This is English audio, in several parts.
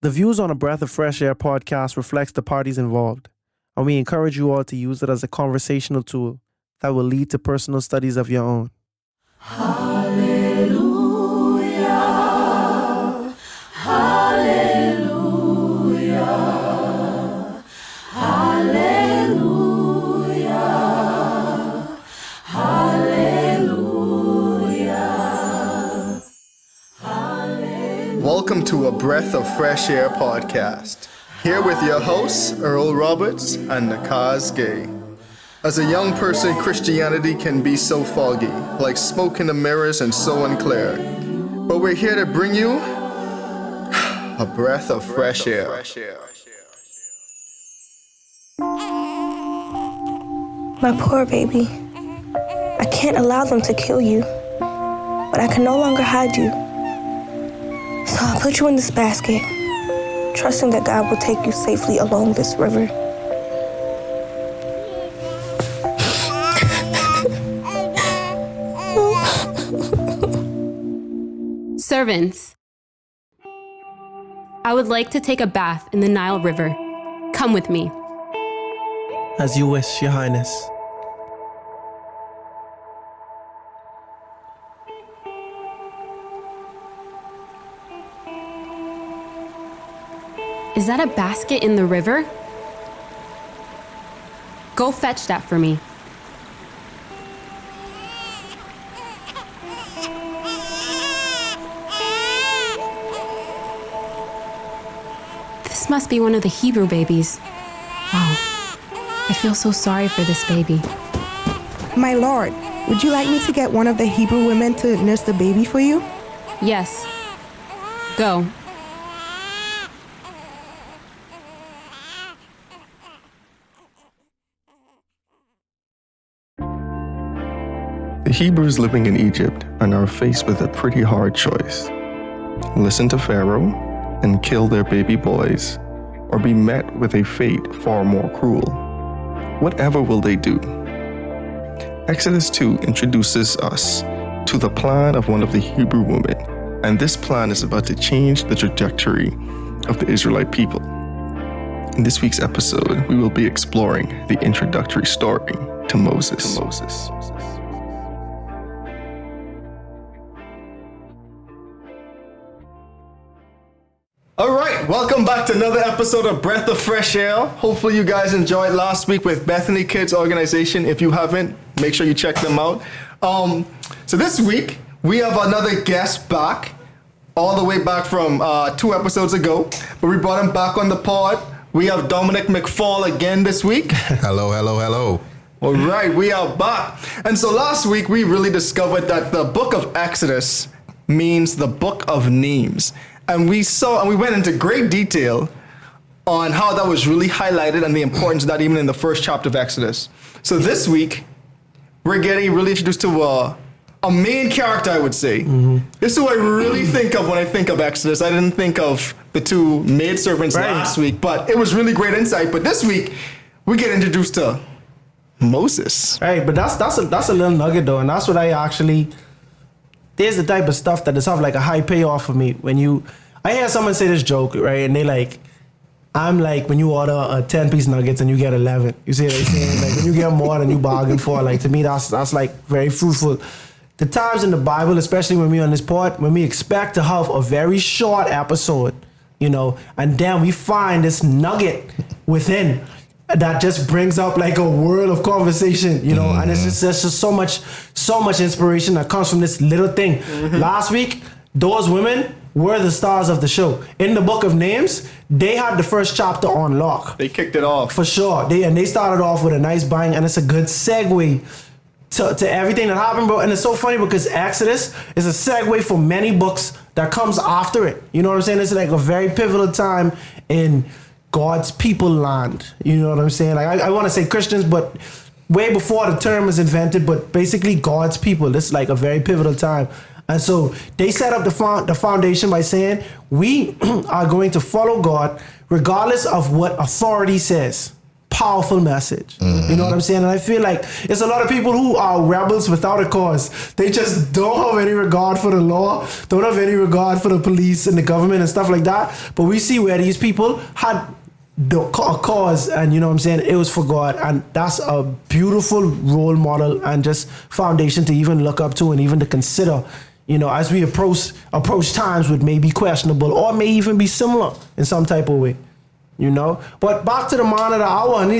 The views on a Breath of Fresh Air podcast reflects the parties involved, and we encourage you all to use it as a conversational tool that will lead to personal studies of your own. Hallelujah, hallelujah, hallelujah, hallelujah, hallelujah. Welcome to a Breath of Fresh Air podcast. Here with your hosts, Earl Roberts and Nakhaz Gay. As a young person, Christianity can be so foggy, like smoke in the mirrors and so unclear. But we're here to bring you a breath of fresh air. My poor baby. I can't allow them to kill you, but I can no longer hide you. So I'll put you in this basket, trusting that God will take you safely along this river. Servants, I would like to take a bath in the Nile River. Come with me. As you wish, Your Highness. Is that a basket in the river? Go fetch that for me. This must be one of the Hebrew babies. Wow, I feel so sorry for this baby. My lord, would you like me to get one of the Hebrew women to nurse the baby for you? Yes. Go. The Hebrews living in Egypt are now faced with a pretty hard choice. Listen to Pharaoh and kill their baby boys, or be met with a fate far more cruel. Whatever will they do? Exodus 2 introduces us to the plan of one of the Hebrew women, and this plan is about to change the trajectory of the Israelite people. In this week's episode, we will be exploring the introductory story to Moses. All right, welcome back to another episode of Breath of Fresh Air. Hopefully you guys enjoyed last week with Bethany Kids Organization. If you haven't, make sure you check them out. So this week, we have another guest back, all the way back from 2 episodes ago, but we brought him back on the pod. We have Dominic McFall again this week. Hello. All right, we are back. And so last week, we really discovered that the book of Exodus means the book of names. And we went into great detail on how that was really highlighted and the importance of that even in the first chapter of Exodus. So this week, we're getting really introduced to a main character, I would say. Mm-hmm. This is who I really think of when I think of Exodus. I didn't think of the 2 maidservants last week, but it was really great insight. But this week, we get introduced to Moses. Right, but that's a little nugget though, and that's what I actually... There's the type of stuff that is have like a high payoff for me. I hear someone say this joke, right? And they like, I'm like when you order a 10-piece nuggets and you get 11. You see what I'm saying? Like when you get more than you bargain for, like to me that's like very fruitful. The times in the Bible, especially when we on this part, when we expect to have a very short episode, and then we find this nugget within that just brings up like a world of conversation, and it's just there's just so much inspiration that comes from this little thing. Mm-hmm. Last week, those women were the stars of the show. In the book of names, they had the first chapter on lock. They kicked it off. For sure. They started off with a nice bang, and it's a good segue to everything that happened, bro. And it's so funny because Exodus is a segue for many books that comes after it. You know what I'm saying? It's like a very pivotal time in God's people land. You know what I'm saying? Like I want to say Christians, but way before the term was invented, but basically God's people. This is like a very pivotal time. And so they set up the foundation by saying, we are going to follow God regardless of what authority says. powerful message. You know what I'm saying? And I feel like it's a lot of people who are rebels without a cause. They just don't have any regard for the law, don't have any regard for the police and the government and stuff like that. But we see where these people had a cause, and you know what I'm saying, it was for God, and that's a beautiful role model and just foundation to even look up to and even to consider, you know, as we approach times which may be questionable or may even be similar in some type of way, you know. But back to the man of the hour, and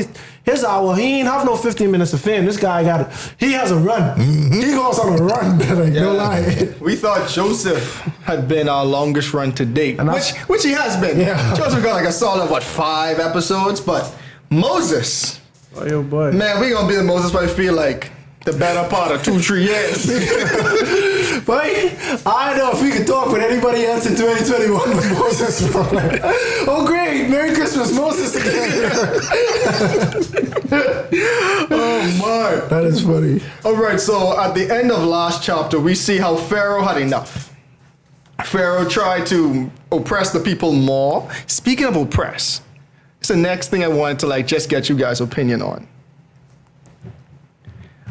his hour, he ain't have no 15 minutes of fame. This guy he has a run. He goes on a run, like, no lie. We thought Joseph had been our longest run to date, And which he has been. Yeah. Joseph got like a solid, 5 episodes, but Moses, Oh, yo, boy. man, we gonna be the Moses, but I feel like the better part of 2-3 years. But I don't know if we could talk with anybody else in 2021 with Moses, bro. Like, oh, great. Merry Christmas, Moses again. Oh my. That is funny. All right, so at the end of last chapter, we see how Pharaoh had enough. Pharaoh tried to oppress the people more. Speaking of oppress, it's the next thing I wanted to just get you guys' opinion on.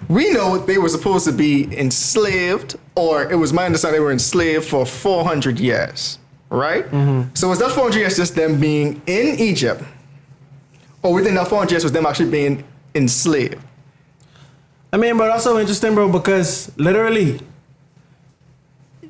We know they were supposed to be enslaved, or it was my understanding they were enslaved for 400 years, right? So was that 400 years just them being in Egypt, or within that 400 years was them actually being enslaved? I mean, but that's so interesting, bro, because literally,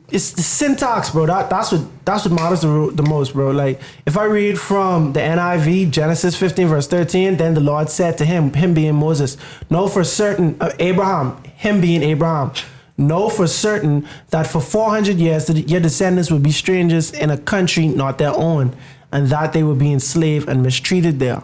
it's the syntax, bro. That's what matters the most, bro. Like, if I read from the NIV, Genesis 15, verse 13, then the Lord said to him being Moses, know for certain, Abraham, him being Abraham, know for certain that for 400 years your descendants would be strangers in a country not their own, and that they would be enslaved and mistreated there.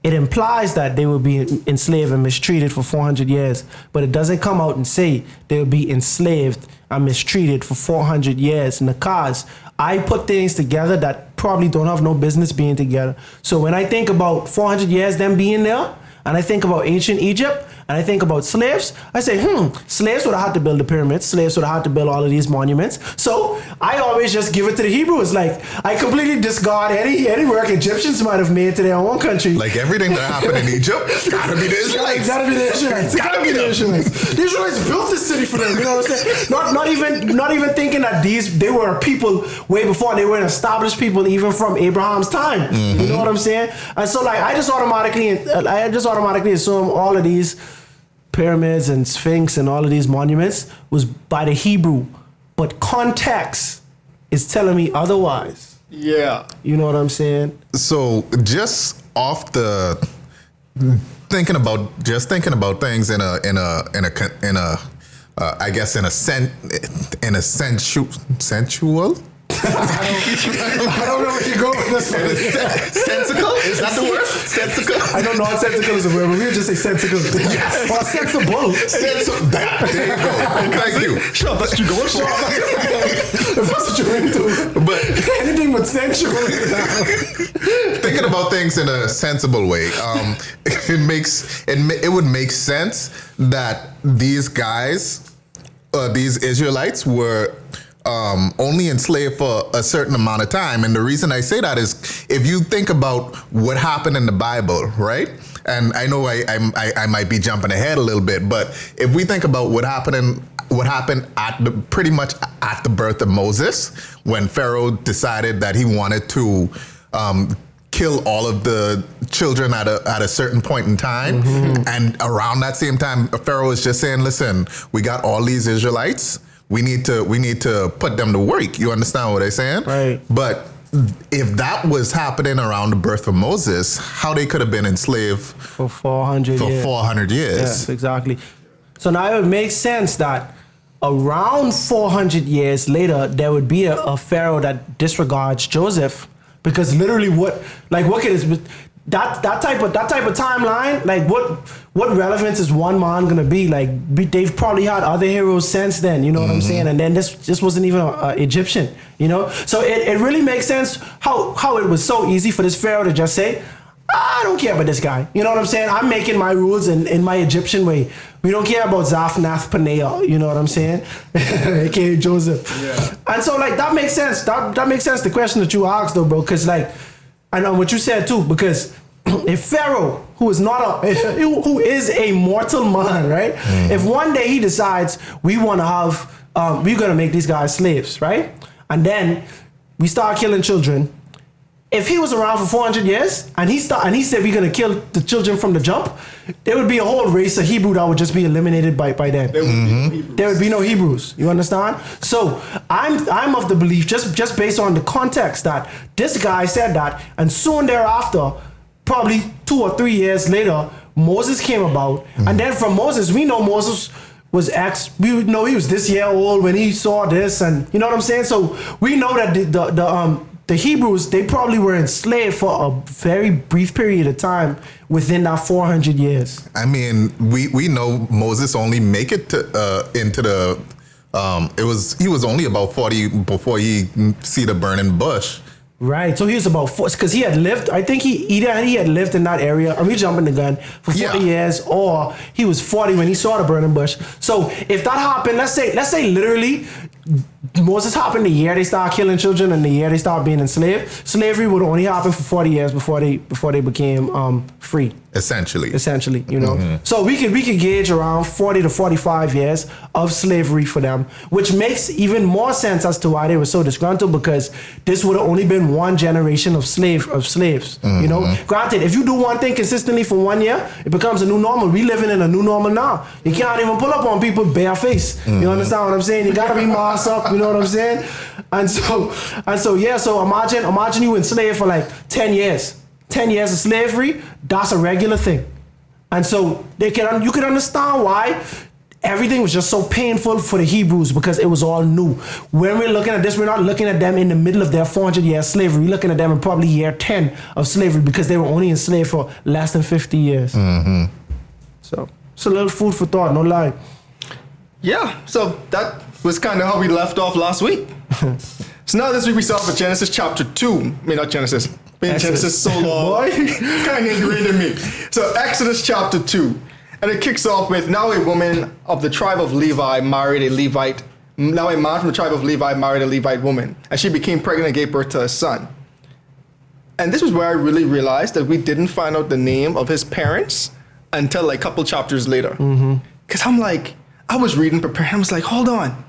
It implies that they will be enslaved and mistreated for 400 years, but it doesn't come out and say they will be enslaved and mistreated for 400 years. Nakhaz, I put things together that probably don't have no business being together. So when I think about 400 years, them being there, and I think about ancient Egypt, and I think about slaves, I say, slaves would have had to build the pyramids, slaves would have had to build all of these monuments. So I always just give it to the Hebrews. Like, I completely discard any work Egyptians might have made to their own country. Like everything that happened in Egypt, gotta be the Israelites. Gotta be the Israelites. Gotta be the Israelites. The Israelites built this city for them. You know what I'm saying? Not even thinking that they were people way before. They were established people even from Abraham's time. You know what I'm saying? And so like I just automatically assume all of these pyramids and sphinx and all of these monuments was by the Hebrew, but context is telling me otherwise. Yeah. You know what I'm saying? So just off the thinking about things in a I guess in a sensual. I don't know where you go with this one. Sensical? Is that the word? Sensical? I don't know what sensical is a word, but we would just say sensical. Yes. Or sensible. There you go. Thank you. Sure, that's what you're going for. If that's what you're into. But anything with sensual. thinking about things in a sensible way, it would make sense that these guys, these Israelites were only enslaved for a certain amount of time. And the reason I say that is if you think about what happened in the Bible, right? And I know I might be jumping ahead a little bit, but if we think about what happened pretty much at the birth of Moses, when Pharaoh decided that he wanted to kill all of the children at a certain point in time. And around that same time, Pharaoh was just saying, listen, we got all these Israelites. We need to put them to work. You understand what I'm saying? Right. But if that was happening around the birth of Moses, how they could have been enslaved For 400 years. 400 years. Yes, exactly. So now it makes sense that around 400 years later, there would be a Pharaoh that disregards Joseph, because literally what can this that type of timeline, like what relevance is one man gonna be? Like they've probably had other heroes since then, you know what I'm saying? And then this wasn't even a Egyptian, you know? So it really makes sense how it was so easy for this Pharaoh to just say, I don't care about this guy. You know what I'm saying? I'm making my rules in my Egyptian way. We don't care about Zaphnath Paneah, you know what I'm saying? AKA Joseph. Yeah. And so like that makes sense. That makes sense, the question that you asked though, bro, because like I know what you said too, because if Pharaoh, who is not who is a mortal man, right? If one day he decides we want to have, we're gonna make these guys slaves, right? And then we start killing children. If he was around for 400 years and he said we're gonna kill the children from the jump, there would be a whole race of Hebrew that would just be eliminated by then. There would be no Hebrews. You understand? So I'm of the belief, just based on the context, that this guy said that, and soon thereafter, probably 2 or 3 years later, Moses came about, and then from Moses, we know Moses was we know he was this year old when he saw this, and you know what I'm saying. So we know that the Hebrews, they probably were enslaved for a very brief period of time within that 400 years. I mean, we know Moses only make it to into the. He was only about 40 before he see the burning bush. Right, so he was about 40, because he had lived, I think he had lived in that area, I'm jumping the gun, for 40 years, or he was 40 when he saw the burning bush. So if that happened, let's say literally, Moses happened the year they started killing children and the year they started being enslaved. Slavery would only happen for 40 years before they became free. Essentially, you know. So we could gauge around 40 to 45 years of slavery for them, which makes even more sense as to why they were so disgruntled, because this would have only been one generation of slaves. You know, granted, if you do one thing consistently for 1 year, it becomes a new normal. We living in a new normal now. You can't even pull up on people bare face. You understand what I'm saying? You gotta be masked up. You know what I'm saying? And so yeah. So imagine you enslaved for like 10 years. 10 years of slavery, that's a regular thing. And so you can understand why everything was just so painful for the Hebrews, because it was all new. When we're looking at this, we're not looking at them in the middle of their 400-year slavery. We're looking at them in probably year 10 of slavery, because they were only enslaved for less than 50 years. So it's a little food for thought, no lie. Yeah, so that was kind of how we left off last week. So now this week we start with Genesis chapter 2. I mean, not Genesis. Been Genesis so long. Kind of ingrained in me. So Exodus chapter 2. And it kicks off with, now a woman of the tribe of Levi married a Levite. Now a man from the tribe of Levi married a Levite woman. And she became pregnant and gave birth to a son. And this was where I really realized that we didn't find out the name of his parents until like a couple chapters later. Because I'm like, I was reading, preparing. I was like, hold on.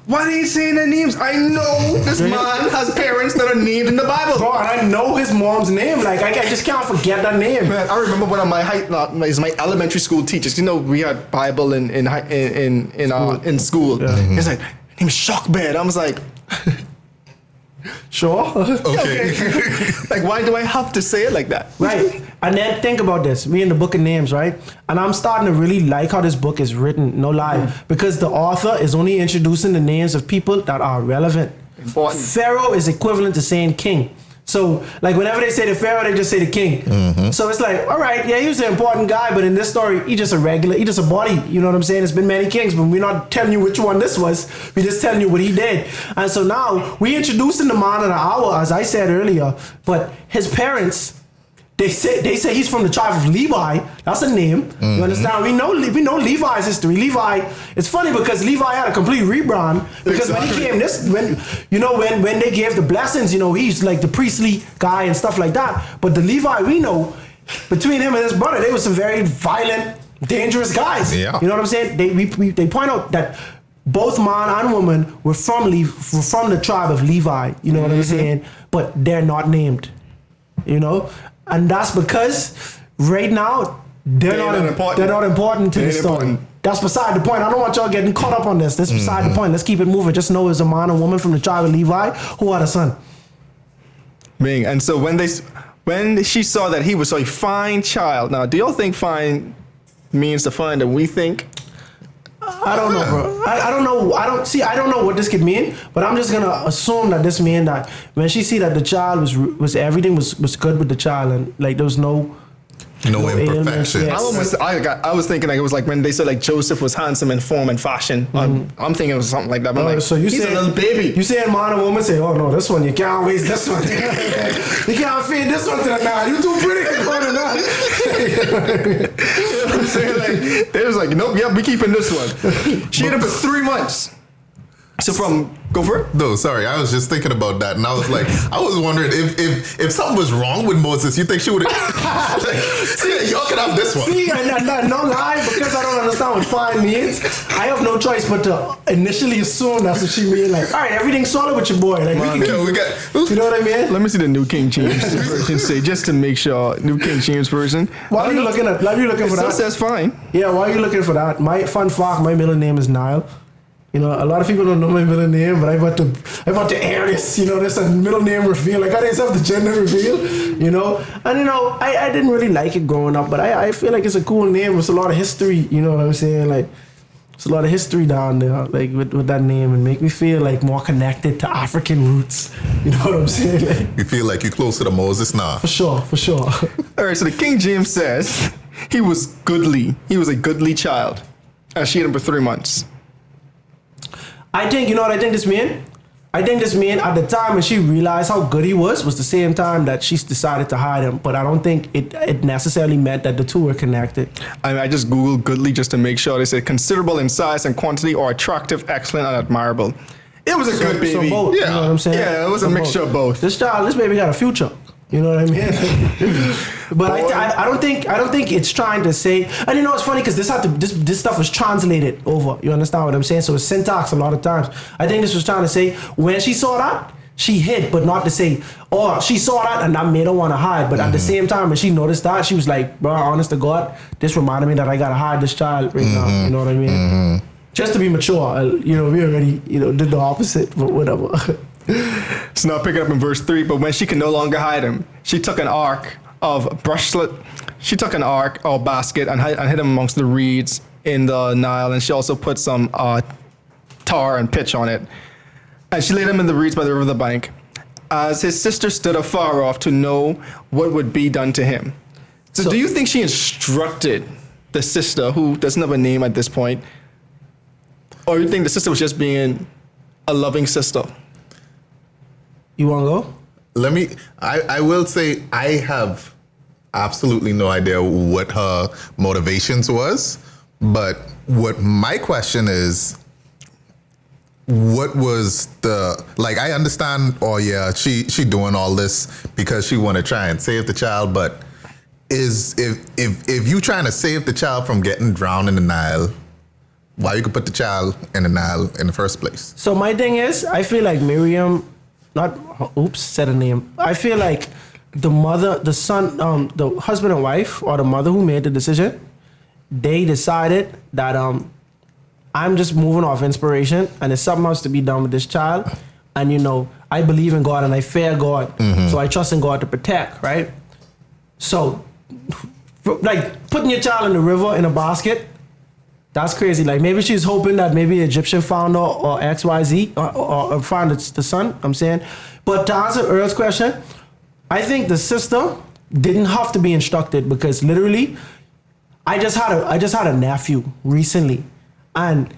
Why are they saying their names? I know this man has parents that are named in the Bible. Bro, and I know his mom's name. Like, I just can't forget that name. Man, I remember one of my elementary school teachers. You know, we had Bible in school. He's like, name is Shockbed. I was like, sure. Okay. Like, why do I have to say it like that? Right. And then think about this. We in the book of names, right? And I'm starting to really like how this book is written, no lie. Because the author is only introducing the names of people that are relevant. Important. Pharaoh is equivalent to saying king. So, like, whenever they say the Pharaoh, they just say the king. So it's like, all right, yeah, he was an important guy, but in this story, he just a body. You know what I'm saying? There's been many kings, but we're not telling you which one this was. We're just telling you what he did. And so now, we introducing the man of the hour, as I said earlier, but his parents, they say he's from the tribe of Levi. That's a name. You understand? We know Levi's history. Levi. It's funny because Levi had a complete rebrand, because when he came when they gave the blessings, you know, he's like the priestly guy and stuff like that. But the Levi we know, between him and his brother, they were some very violent, dangerous guys. Yeah. You know what I'm saying? They point out that both man and woman were from the tribe of Levi. You know what I'm saying? But they're not named. You know. And that's because right now they're not important to the story. That's beside the point. I don't want y'all getting caught up on this. That's beside the point. Let's keep it moving. Just know it's a man and woman from the tribe of Levi who had a son. And so when she saw that he was a fine child. Now, do y'all think fine means the fine that we think? I don't know, bro. I don't know. I don't know what this could mean, but I'm just gonna assume that this means that when she see that the child was everything was good with the child, and like there was no imperfections. Yes. I was thinking like it was like when they said like Joseph was handsome in form and fashion. I'm thinking it was something like that. But like, so you he's say a little baby. You saying man and woman say, oh no, this one you can't waste this one. You can't feed this one to the man. You too pretty to go to that. You know what I'm saying? Like they was like, nope, yep, we keeping this one. She had it for 3 months. So go for it. No, sorry, I was just thinking about that, and I was like, I was wondering if something was wrong with Moses, you think she would have? See, y'all can have this one. See, no lie, because I don't understand what fine means. I have no choice but to initially assume that's what she mean. Like, all right, everything's solid with your boy. Like, you know what I mean? Let me see the New King James version say, just to make sure. New King James version. Why are you looking for that? It says fine. Yeah, why are you looking for that? My fun fact, my middle name is Nile. You know, a lot of people don't know my middle name, but I want to air this, you know, there's a middle name reveal. Like, I didn't have the gender reveal, you know. And, you know, I didn't really like it growing up, but I feel like it's a cool name. It's a lot of history, you know what I'm saying? Like, it's a lot of history down there, like, with that name, and make me feel, like, more connected to African roots. You know what I'm saying? Like, you feel like you're closer to Moses now. For sure. All right, so the King James says he was goodly. He was a goodly child. And she had him for 3 months. I think, you know what I think this mean? I think this mean at the time when she realized how good he was the same time that she decided to hide him. But I don't think it necessarily meant that the two were connected. I just Googled goodly just to make sure. They said considerable in size and quantity, or attractive, excellent, and admirable. It was a good baby. So both, yeah. You know what I'm saying? Yeah, it was a mixture of both. This baby got a future. You know what I mean? But I don't think it's trying to say. And you know it's funny because this stuff was translated over. You understand what I'm saying? So it's syntax a lot of times. I think this was trying to say when she saw that, she hid, but not to say, oh, she saw that and that made her want to hide. But at the same time, when she noticed that, she was like, bro, honest to God, this reminded me that I gotta hide this child right now. You know what I mean? Just to be mature. You know, we already did the opposite, but whatever. So now pick it up in verse 3. But when she could no longer hide him, she took an ark of brushlet. She took an ark or basket and hid him amongst the reeds in the Nile. And she also put some tar and pitch on it. And she laid him in the reeds by the river bank, as his sister stood afar off to know what would be done to him. So do you think she instructed the sister, who doesn't have a name at this point, or you think the sister was just being a loving sister? You want to go? I will say I have absolutely no idea what her motivations was, but what my question is, what was I understand, she doing all this because she want to try and save the child, but if you trying to save the child from getting drowned in the Nile, why you could put the child in the Nile in the first place? So my thing is, I feel like Miriam, said a name. I feel like the mother, the son, the husband and wife, or the mother who made the decision, they decided that I'm just moving off inspiration and there's something else to be done with this child. And I believe in God and I fear God. So I trust in God to protect, right? So like putting your child in the river in a basket, that's crazy. Like maybe she's hoping that maybe the Egyptian found her or XYZ or found the son, I'm saying. But to answer Earl's question, I think the sister didn't have to be instructed because literally I just had a nephew recently and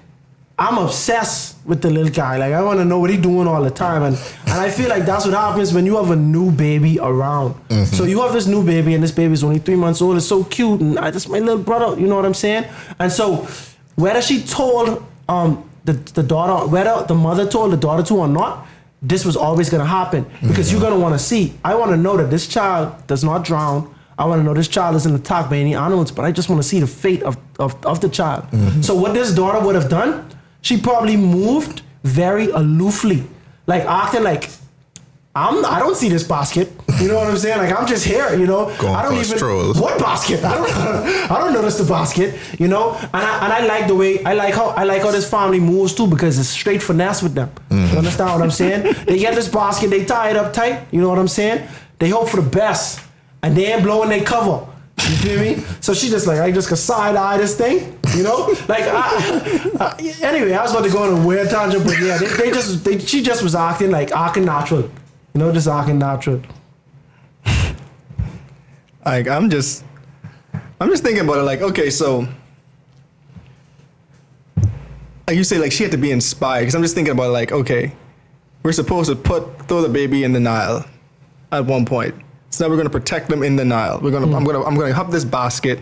I'm obsessed with the little guy. Like I want to know what he's doing all the time. And I feel like that's what happens when you have a new baby around. So you have this new baby and this baby's only 3 months old. It's so cute. And that's my little brother, you know what I'm saying? And so whether she told the daughter, whether the mother told the daughter to or not, this was always going to happen because you're going to want to see. I want to know that this child does not drown. I want to know this child isn't attacked by any animals, but I just want to see the fate of the child. So what this daughter would have done, she probably moved very aloofly, like acting like I don't see this basket. You know what I'm saying? Like I'm just here. I don't even what basket. I don't notice the basket. And I like the way I like how this family moves too because it's straight finesse with them. You understand what I'm saying? They get this basket, they tie it up tight. You know what I'm saying? They hope for the best, and they ain't blowing their cover. You feel me? So she just like, I just could side eye this thing, Like, anyway, I was about to go on a weird tangent, but yeah, she just was acting natural, just acting natural. Like, I'm just thinking about it. Like, okay, so like you say, like she had to be inspired because I'm just thinking about like, okay, we're supposed to throw the baby in the Nile at one point. So now we're going to protect them in the Nile. I'm going to hop this basket.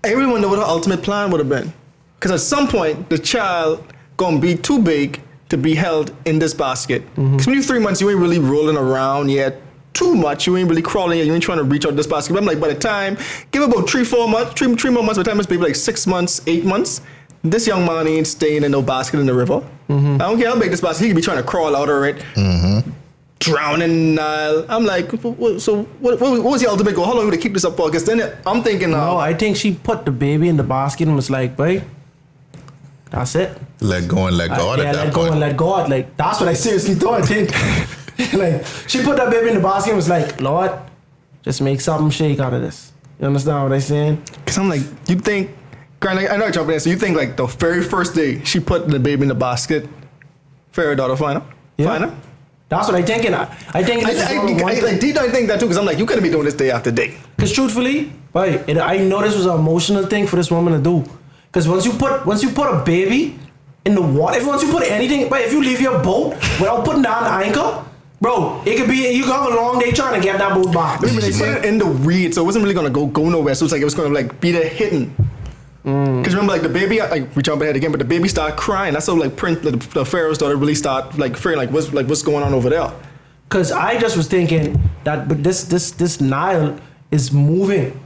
Everyone know what her ultimate plan would have been. Because at some point, the child gonna be too big to be held in this basket. Because when you're 3 months, you ain't really rolling around yet too much. You ain't really crawling yet. You ain't trying to reach out this basket. But I'm like, by the time, give it about 3-4 months, three more months, by the time this baby like 6 months, 8 months, this young man ain't staying in no basket in the river. I don't care how big this basket, he could be trying to crawl out of it, drowning in the Nile. I'm like, so what was the ultimate goal? How long would they keep this up for? Because then I'm thinking, No, I think she put the baby in the basket and was like, "Babe, that's it. Let go and let God at that let go point. and let God." Like, that's what I seriously thought. I think, like, she put that baby in the basket and was like, "Lord, just make something shake out of this." You understand what I'm saying? because I'm like, you think, granted, I know you're jumping in, so you think like the very first day she put the baby in the basket, Pharaoh daughter find her? Find her? That's what I'm thinking. I think this is all one like, deep down I think that too, because I'm like, you couldn't be doing this day after day. Because truthfully, right, I know this was an emotional thing for this woman to do. Because once you put a baby in the water, once you put anything, but if you leave your boat without putting down the anchor, bro, it could be, you could have a long day trying to get that boat back. They put it in the reed, so it wasn't really gonna go nowhere. So it's like it was gonna like be there hidden. Because remember, like the baby, like we jump ahead again, but the baby started crying. That's how like the Pharaoh's daughter really start like fearing like what's going on over there. Because I just was thinking that, but this Nile is moving,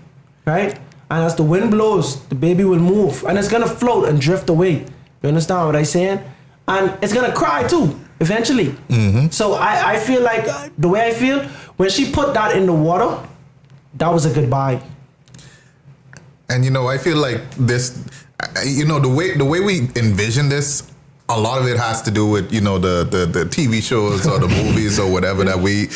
right? And as the wind blows, the baby will move, and it's gonna float and drift away. You understand what I'm saying? And it's gonna cry too, eventually. So I feel like the way I feel when she put that in the water, that was a goodbye. And I feel like this, the way we envision this, a lot of it has to do with the TV shows or the movies or whatever that we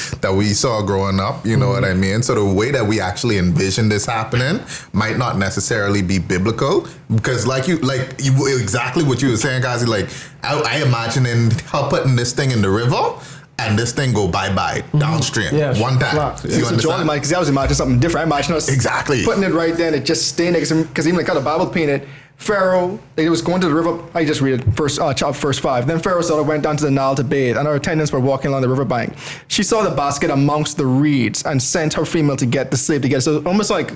saw growing up. You know what I mean? So the way that we actually envision this happening might not necessarily be biblical, because exactly what you were saying, Ghazi. Like I imagining her putting this thing in the river. And this thing go bye-bye downstream one time. You understand? Because I was imagining something different. I imagined us putting it right there and it just staying there. Because even like how the Bible painted, Pharaoh, it was going to the river. I just read it, first 5. Then Pharaoh's daughter went down to the Nile to bathe, and her attendants were walking along the riverbank. She saw the basket amongst the reeds and sent her female to get the slave to get it. So almost like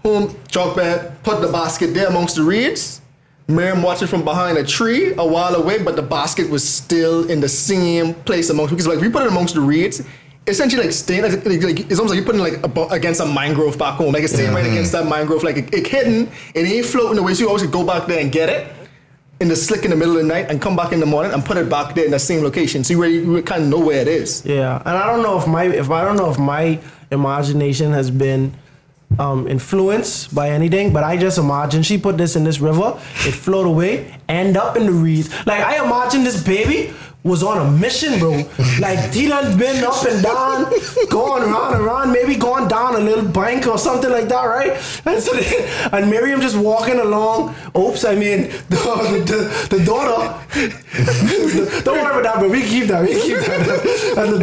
home, Jochebed put the basket there amongst the reeds. Miriam watched it from behind a tree a while away, but the basket was still in the same place amongst, because like if you put it amongst the reeds, essentially like staying like it's almost like you're putting like against a mangrove back home, like it's staying right against that mangrove, like it hidden, it ain't floating away. So you always go back there and get it in the slick in the middle of the night and come back in the morning and put it back there in the same location. So you kind of know where it is. Yeah, and I don't know if my imagination has been influenced by anything, but I just imagine she put this in this river, it float away, end up in the reeds. Like I imagine this baby was on a mission, bro. Like he done been up and down, going around and around, maybe going down a little bank or something like that, right? And so and Miriam just walking along. The daughter. Don't worry about that, but we keep that. And the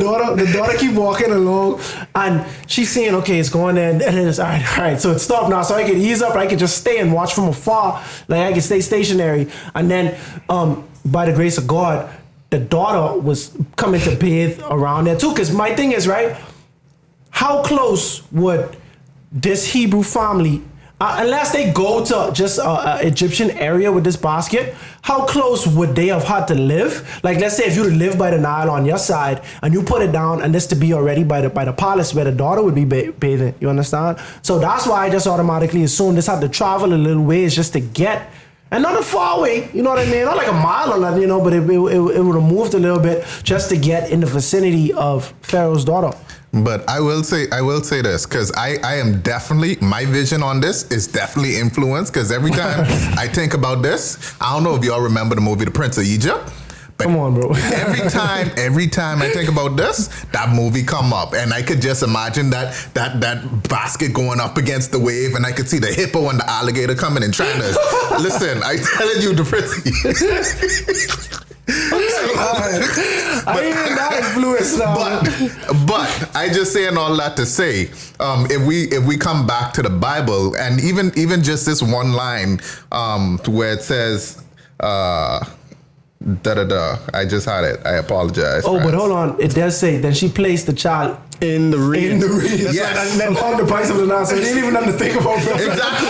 daughter keep walking along, and she's saying, okay, it's going in, and then it's all right. So it's stopped now, so I can ease up. I can just stay and watch from afar, like I can stay stationary, and then by the grace of God, the daughter was coming to bathe around there too. Because my thing is, right, how close would this Hebrew family, unless they go to just an Egyptian area with this basket, how close would they have had to live? Like, let's say if you live by the Nile on your side and you put it down and this to be already by the palace where the daughter would be bathing, you understand? So that's why I just automatically assumed this had to travel a little ways just to get. And not a far away, you know what I mean? Not like a mile or nothing, but it would have moved a little bit just to get in the vicinity of Pharaoh's daughter. But I will say this, because I am definitely, my vision on this is definitely influenced, because every time I think about this, I don't know if y'all remember the movie The Prince of Egypt. But come on, bro. every time I think about this, that movie come up, and I could just imagine that basket going up against the wave, and I could see the hippo and the alligator coming and trying to listen. I telling you, the Prince. I ain't that influenced now. But I just saying all that to say, if we come back to the Bible, and even just this one line, where it says. I just had it. I apologize. Oh, but hold on. It does say, then she placed the child in the reeds. In the reeds. Yes. And then along the price of the Nile. So they didn't even have to think about that. Exactly.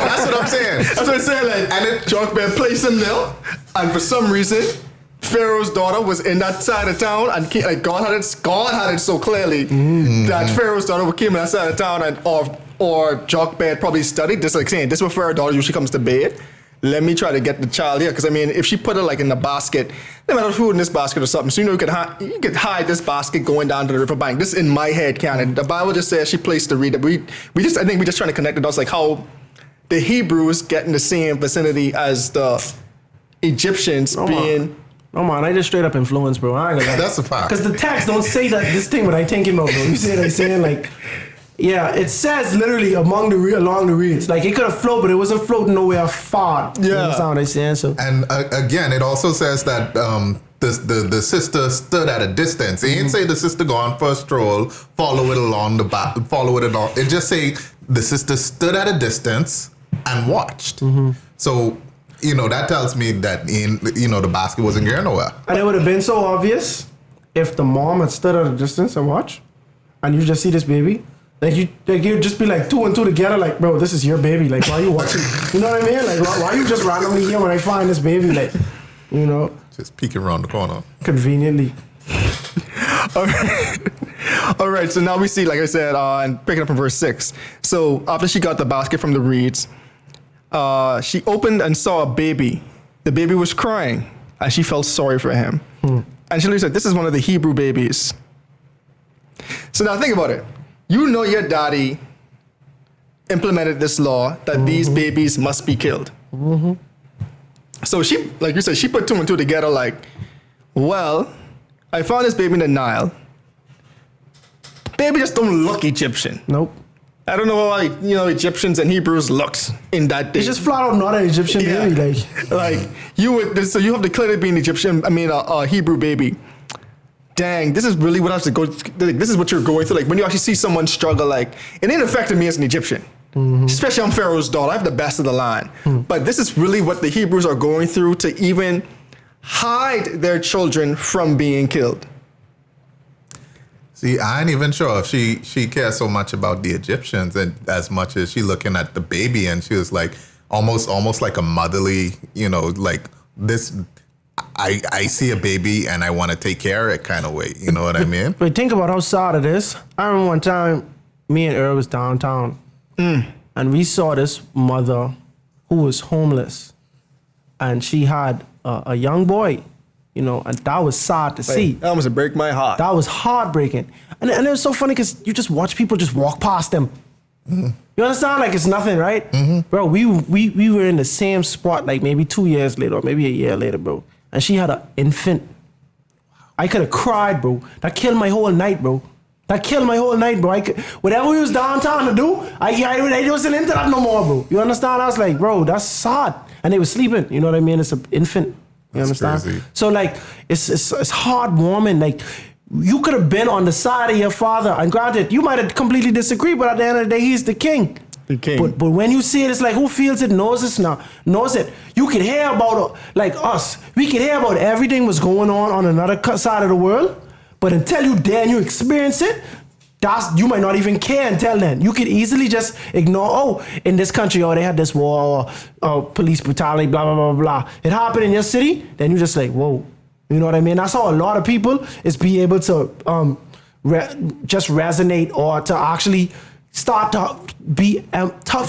That's what I'm saying. That's what I'm saying. Like, And it- Jochebed placed him there, and for some reason, Pharaoh's daughter was in that side of town, and like God had it so clearly that Pharaoh's daughter came in that side of town, and or Jochebed probably studied this, like saying, "This is where Pharaoh's daughter usually comes to bed. Let me try to get the child here." Because I mean, if she put it like in the basket, they might have food in this basket or something. So you could hide this basket going down to the riverbank. This is in my head canon. The Bible just says she placed the reed. I think we're just trying to connect the dots, like how the Hebrews get in the same vicinity as the Egyptians being. Oh man, I just straight up influenced, bro. I ain't gonna lie. That's a fact. Because the text don't say that this thing, but I thinking about, bro. You see what I'm saying? Like, yeah, it says literally along the reeds. Like it could have floated, but it wasn't floating nowhere far. You Yeah. understand what I'm saying? So And again, it also says that the sister stood at a distance. It didn't say the sister gone for a stroll, follow it along. It just say the sister stood at a distance and watched. So, that tells me that the basket wasn't going nowhere. and it would have been so obvious if the mom had stood at a distance and watched, and you just see this baby. Like you'd just be like 2 and 2 together, like, bro, this is your baby. Like, why are you watching? You know what I mean? Like, why are you just randomly here when I find this baby? Like, Just peeking around the corner. conveniently. All right, so now we see, like I said, and picking up from verse 6. So after she got the basket from the reeds, she opened and saw a baby. The baby was crying, and she felt sorry for him. And she said, "This is one of the Hebrew babies." So now think about it. You know your daddy implemented this law that these babies must be killed. So she, like you said, she put 2 and 2 together like, well, I found this baby in the Nile. Baby just don't look Egyptian. Nope. I don't know how Egyptians and Hebrews looked in that day. It's just flat out not an Egyptian baby. Like you would, so you have declared it being Egyptian. I mean, a Hebrew baby. Dang, this is really what I have to go. Like, this is what you're going through. Like when you actually see someone struggle, like it ain't affected me as an Egyptian. Especially I'm Pharaoh's daughter. I have the best of the line. But this is really what the Hebrews are going through to even hide their children from being killed. See, I ain't even sure if she cares so much about the Egyptians and as much as she looking at the baby, and she was like almost like a motherly, like this. I see a baby and I want to take care of it kind of way. You know what I mean? But think about how sad it is. I remember one time, me and Earl was downtown, and we saw this mother who was homeless, and she had a young boy, and that was sad to see. That almost break my heart. That was heartbreaking. And it was so funny because you just watch people just walk past them. You understand? Like it's nothing, right? Bro, we were in the same spot like maybe 2 years later or maybe a year later, bro. And she had an infant. I could have cried, bro. That killed my whole night, bro. Whatever we was downtown to do, I wasn't into that no more, bro. You understand? I was like, bro, that's sad. And they were sleeping. You know what I mean? It's an infant. You understand? Crazy. So like, it's heartwarming. Like, you could have been on the side of your father, and granted, you might have completely disagreed, but at the end of the day, he's the king. The king. But when you see it, it's like, who feels it, knows it. You can hear about, like us, we can hear about everything was going on another side of the world, but until you dare and you experience it, you might not even care until then. You could easily just ignore, in this country, they had this war, or police brutality, blah, blah, blah, blah. It happened in your city, then you just like, whoa. You know what I mean? That's how a lot of people is be able to just resonate or to actually start to be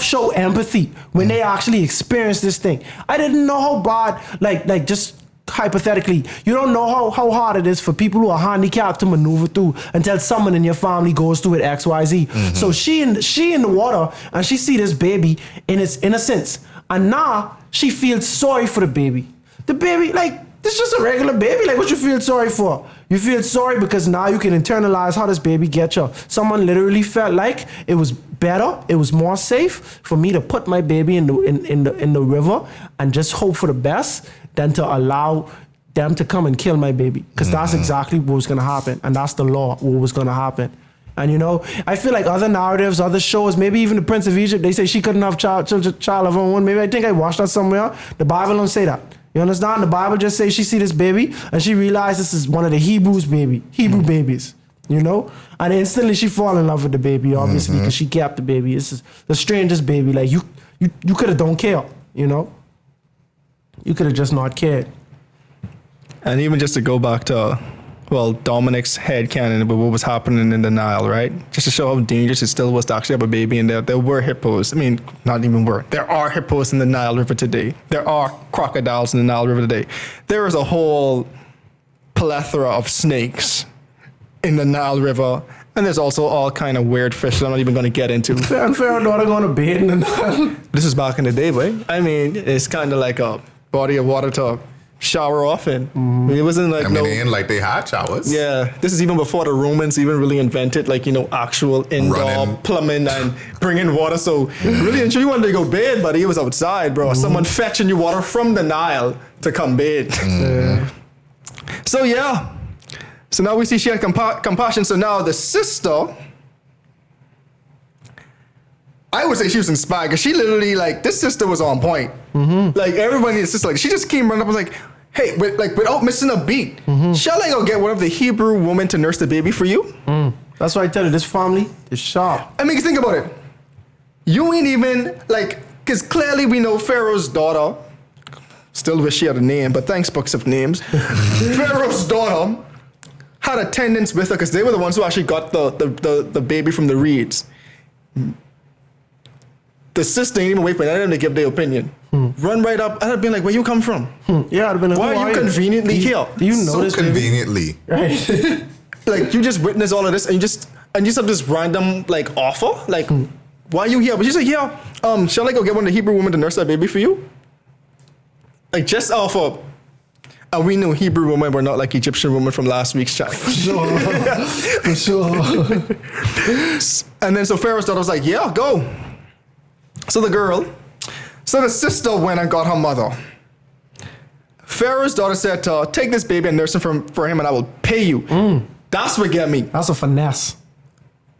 show empathy when they actually experience this thing. I didn't know how bad, like just hypothetically, you don't know how hard it is for people who are handicapped to maneuver through until someone in your family goes through it XYZ. So she in the water and she see this baby in its innocence, and now she feels sorry for the baby. The baby, like, this is just a regular baby. Like, what you feel sorry for? You feel sorry because now you can internalize how this baby gets you. Someone literally felt like it was better, it was more safe for me to put my baby in the river and just hope for the best than to allow them to come and kill my baby. Because that's exactly what was going to happen. And that's the law, what was going to happen. And I feel like other narratives, other shows, maybe even the Prince of Egypt, they say she couldn't have child of her own. Maybe I think I watched that somewhere. The Bible don't say that. You understand? The Bible just says she see this baby and she realized this is one of the Hebrew babies. you know? And instantly she fall in love with the baby, obviously, because she kept the baby. It's the strangest baby. Like, you could have don't care, you know? You could have just not cared. And even just to go back to, Dominic's headcanon about what was happening in the Nile, right? Just to show how dangerous it still was to actually have a baby in there. There were hippos. I mean, not even were. There are hippos in the Nile River today. There are crocodiles in the Nile River today. There is a whole plethora of snakes in the Nile River. And there's also all kind of weird fish that I'm not even going to get into. And Pharaoh daughter going to bathe in the Nile. This is back in the day, boy. I mean, it's kind of like a body of water to shower off in. It wasn't like they ain't like they had showers. Yeah, this is even before the Romans even really invented actual indoor plumbing and bringing water. So really, and you wanted to go bathe, buddy, it was outside, bro. Someone fetching you water from the Nile to come bathe. So yeah. So now we see she had compassion. So now the sister, I would say she was inspired because she literally, this sister was on point. Like, everybody in the sister, she just came running up and was like, hey, without missing a beat, shall I go get one of the Hebrew women to nurse the baby for you? That's why I tell you, this family is sharp. I mean, think about it. You ain't even, because clearly we know Pharaoh's daughter, still wish she had a name, but thanks, books of names. Pharaoh's daughter had attendants with her because they were the ones who actually got the baby from the reeds. The sister ain't even wait for them to give their opinion. Run right up. I'd have been like, where you come from? Yeah, I'd have been like, why are you conveniently here? Do you know this conveniently? Right. Like, you just witness all of this and you just have this random offer. Like, why are you here? But she's like, yeah, shall I go get one of the Hebrew women to nurse that baby for you? Like, just offer. And we knew Hebrew women were not like Egyptian women from last week's chat. For sure. And then so Pharaoh's daughter was like, yeah, go. So the sister went and got her mother. Pharaoh's daughter said to her, take this baby and nurse him for him and I will pay you. That's what get me. That's a finesse.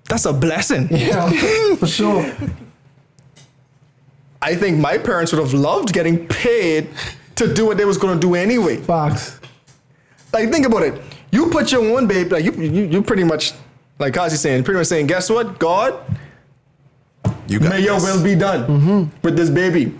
That's a blessing. Yeah, for sure. I think my parents would have loved getting paid to do what they was going to do anyway. Fox. Like, think about it. You put your own baby, like you pretty much, like Kazi's saying, pretty much saying, guess what, God? May your will be done with this baby.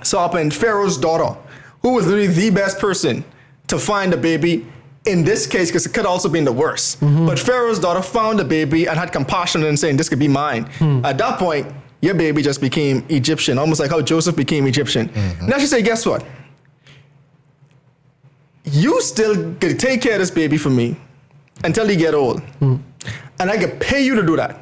So up in Pharaoh's daughter, who was literally the best person to find a baby in this case, because it could also been the worst. But Pharaoh's daughter found a baby and had compassion and saying, this could be mine. At that point, your baby just became Egyptian, almost like how Joseph became Egyptian. Now she said, guess what? You still get to take care of this baby for me until you get old. And I can pay you to do that.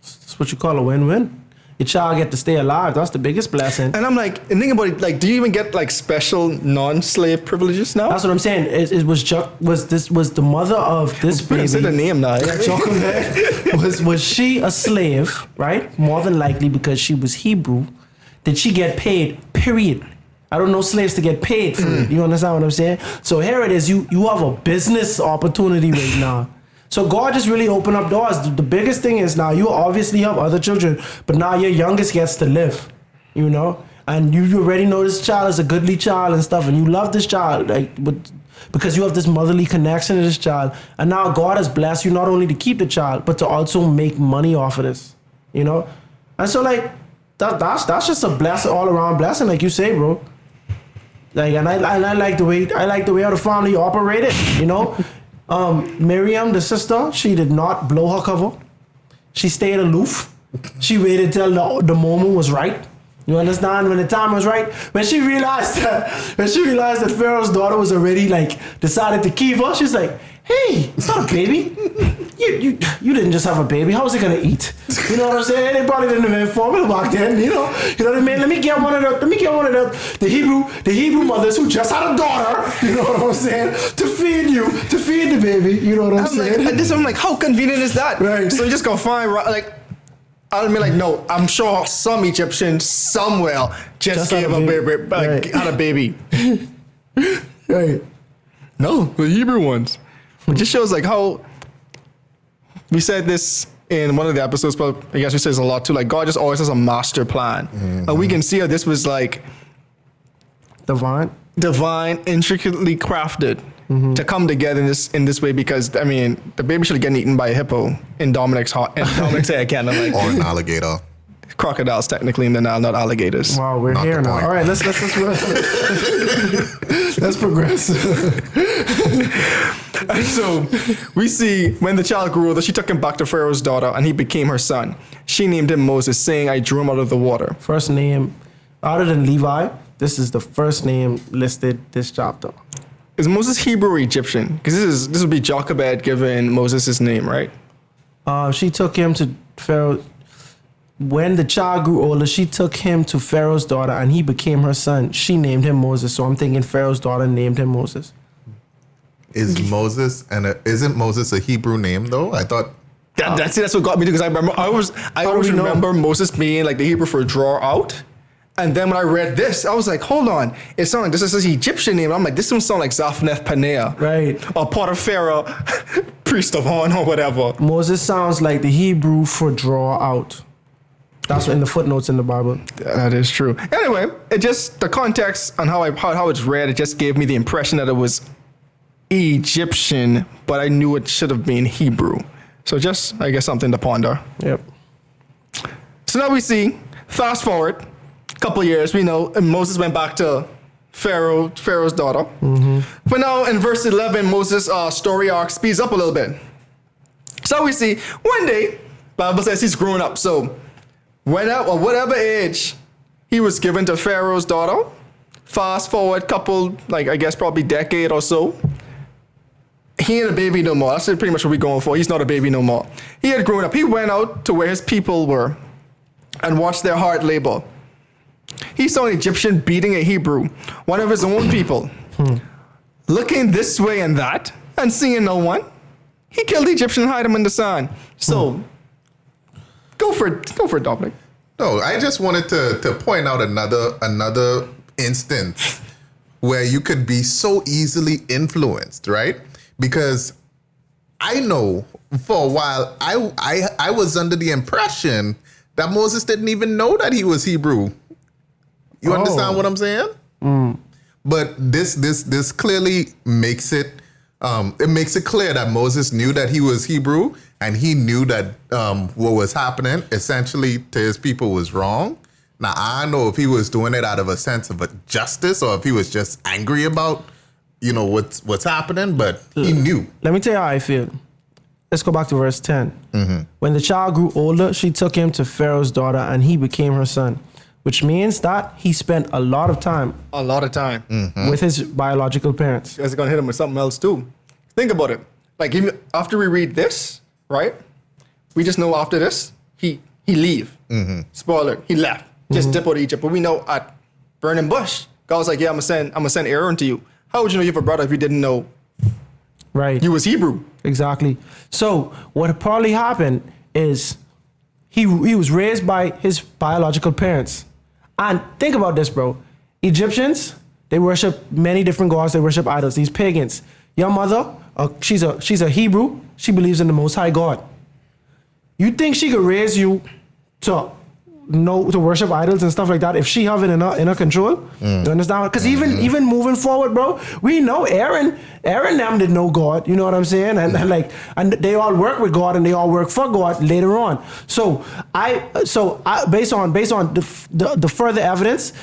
That's what you call a win-win. Your child get to stay alive. That's the biggest blessing. And I'm like, and think about it, like, do you even get like special non-slave privileges now? That's what I'm saying. It was the mother of this baby. Say the name now. was she a slave, right? More than likely because she was Hebrew. Did she get paid? Period. I don't know slaves to get paid for it. You understand what I'm saying? So here it is. You have a business opportunity right now. So God just really opened up doors. The biggest thing is now you obviously have other children, but now your youngest gets to live, you know? And you already know this child is a goodly child and stuff, and you love this child because you have this motherly connection to this child. And now God has blessed you not only to keep the child, but to also make money off of this, you know? And so like, that's just a blessing, all around blessing, like you say, bro. Like, and I like the way how the family operated, you know? Miriam, the sister, she did not blow her cover. She stayed aloof. She waited till the moment was right. You understand? When the time was right, when she realized that Pharaoh's daughter was already decided to keep her, she's like, "Hey, it's not a baby. You didn't just have a baby. How was it gonna eat? You know what I'm saying? They probably didn't have formula back then. You know what I mean? Let me get one of the Hebrew mothers who just had a daughter. You know what I'm saying? To feed the baby. You know what I'm saying? I'm like, how convenient is that? Right. So you just go find I'll be like, no, I'm sure some Egyptian somewhere just gave a baby, had a baby. Right. No, the Hebrew ones. It just shows how we said this in one of the episodes, but I guess we say this a lot too. Like, God just always has a master plan. And we can see how this was divine, intricately crafted. to come together in this way, because I mean the baby should have gotten eaten by a hippo in Dominic's heart. And Dominic's head again. I'm like, Or an alligator. crocodiles technically in the Nile, not alligators. Wow, we're Not here the now. point. All right, let's let's progress. And so we see when the child grew older, she took him back to Pharaoh's daughter, and he became her son. She named him Moses, saying, I drew him out of the water. First name, other than Levi, this is the first name listed this chapter. Is Moses Hebrew or Egyptian? Because this would be Jochebed giving Moses his name, right? She took him to Pharaoh. When the child grew older, she took him to Pharaoh's daughter, and he became her son. She named him Moses. So I'm thinking Pharaoh's daughter named him Moses. Is Moses isn't Moses a Hebrew name though? I thought. That's what got me, because I always remember Moses being like the Hebrew for draw out. And then when I read this, I was like, hold on. It sounds like this is an Egyptian name. I'm like, this one sounds like Zaphnath Paneah. Right. Or Potiphar, priest of On or whatever. Moses sounds like the Hebrew for draw out. That's in the footnotes in the Bible. That is true. Anyway, it just, the context on how it's read, it just gave me the impression that it was Egyptian, but I knew it should have been Hebrew. So just, I guess, something to ponder. Yep. So now we see, fast forward a couple of years, we know Moses went back to Pharaoh's daughter. Mm-hmm. But now in verse 11, Moses' story arc speeds up a little bit. So we see, one day, Bible says he's growing up. So whatever age he was given to Pharaoh's daughter, fast forward couple, like I guess probably decade or so, he ain't a baby no more. That's pretty much what we're going for. He's not a baby no more. He had grown up. He went out to where his people were and watched their hard labor. He saw an Egyptian beating a Hebrew, one of his own people. Looking this way and that, and seeing no one, he killed the Egyptian and hid him in the sand. So, go for it, Dominic. No, I just wanted to point out another instance where you could be so easily influenced, right? Because I know for a while I was under the impression that Moses didn't even know that he was Hebrew. You understand what I'm saying? But this clearly makes it clear that Moses knew that he was Hebrew, and he knew that what was happening essentially to his people was wrong. Now, I don't know if he was doing it out of a sense of justice or if he was just angry about, what's happening, but he knew. Let me tell you how I feel. Let's go back to verse 10. Mm-hmm. When the child grew older, she took him to Pharaoh's daughter, and he became her son, which means that he spent a lot of time with his biological parents. You guys are going to hit him with something else too. Think about it. Like, even after we read this, right? We just know after this, he leave. Mm-hmm. Spoiler, he left. Just dip out of Egypt. But we know at Burning Bush, God was like, yeah, I'm gonna send Aaron to you. How would you know you have a brother if you didn't know he was Hebrew? Exactly. So what probably happened is he was raised by his biological parents. And think about this, bro. Egyptians, they worship many different gods. They worship idols. These pagans. Your mother, she's a Hebrew. She believes in the Most High God. You think she could raise you to worship idols and stuff like that if she have it in her control? You understand? Because even moving forward, bro, we know Aaron them didn't know God. You know what I'm saying? And they all work with God and they all work for God later on. So I based on the further evidence,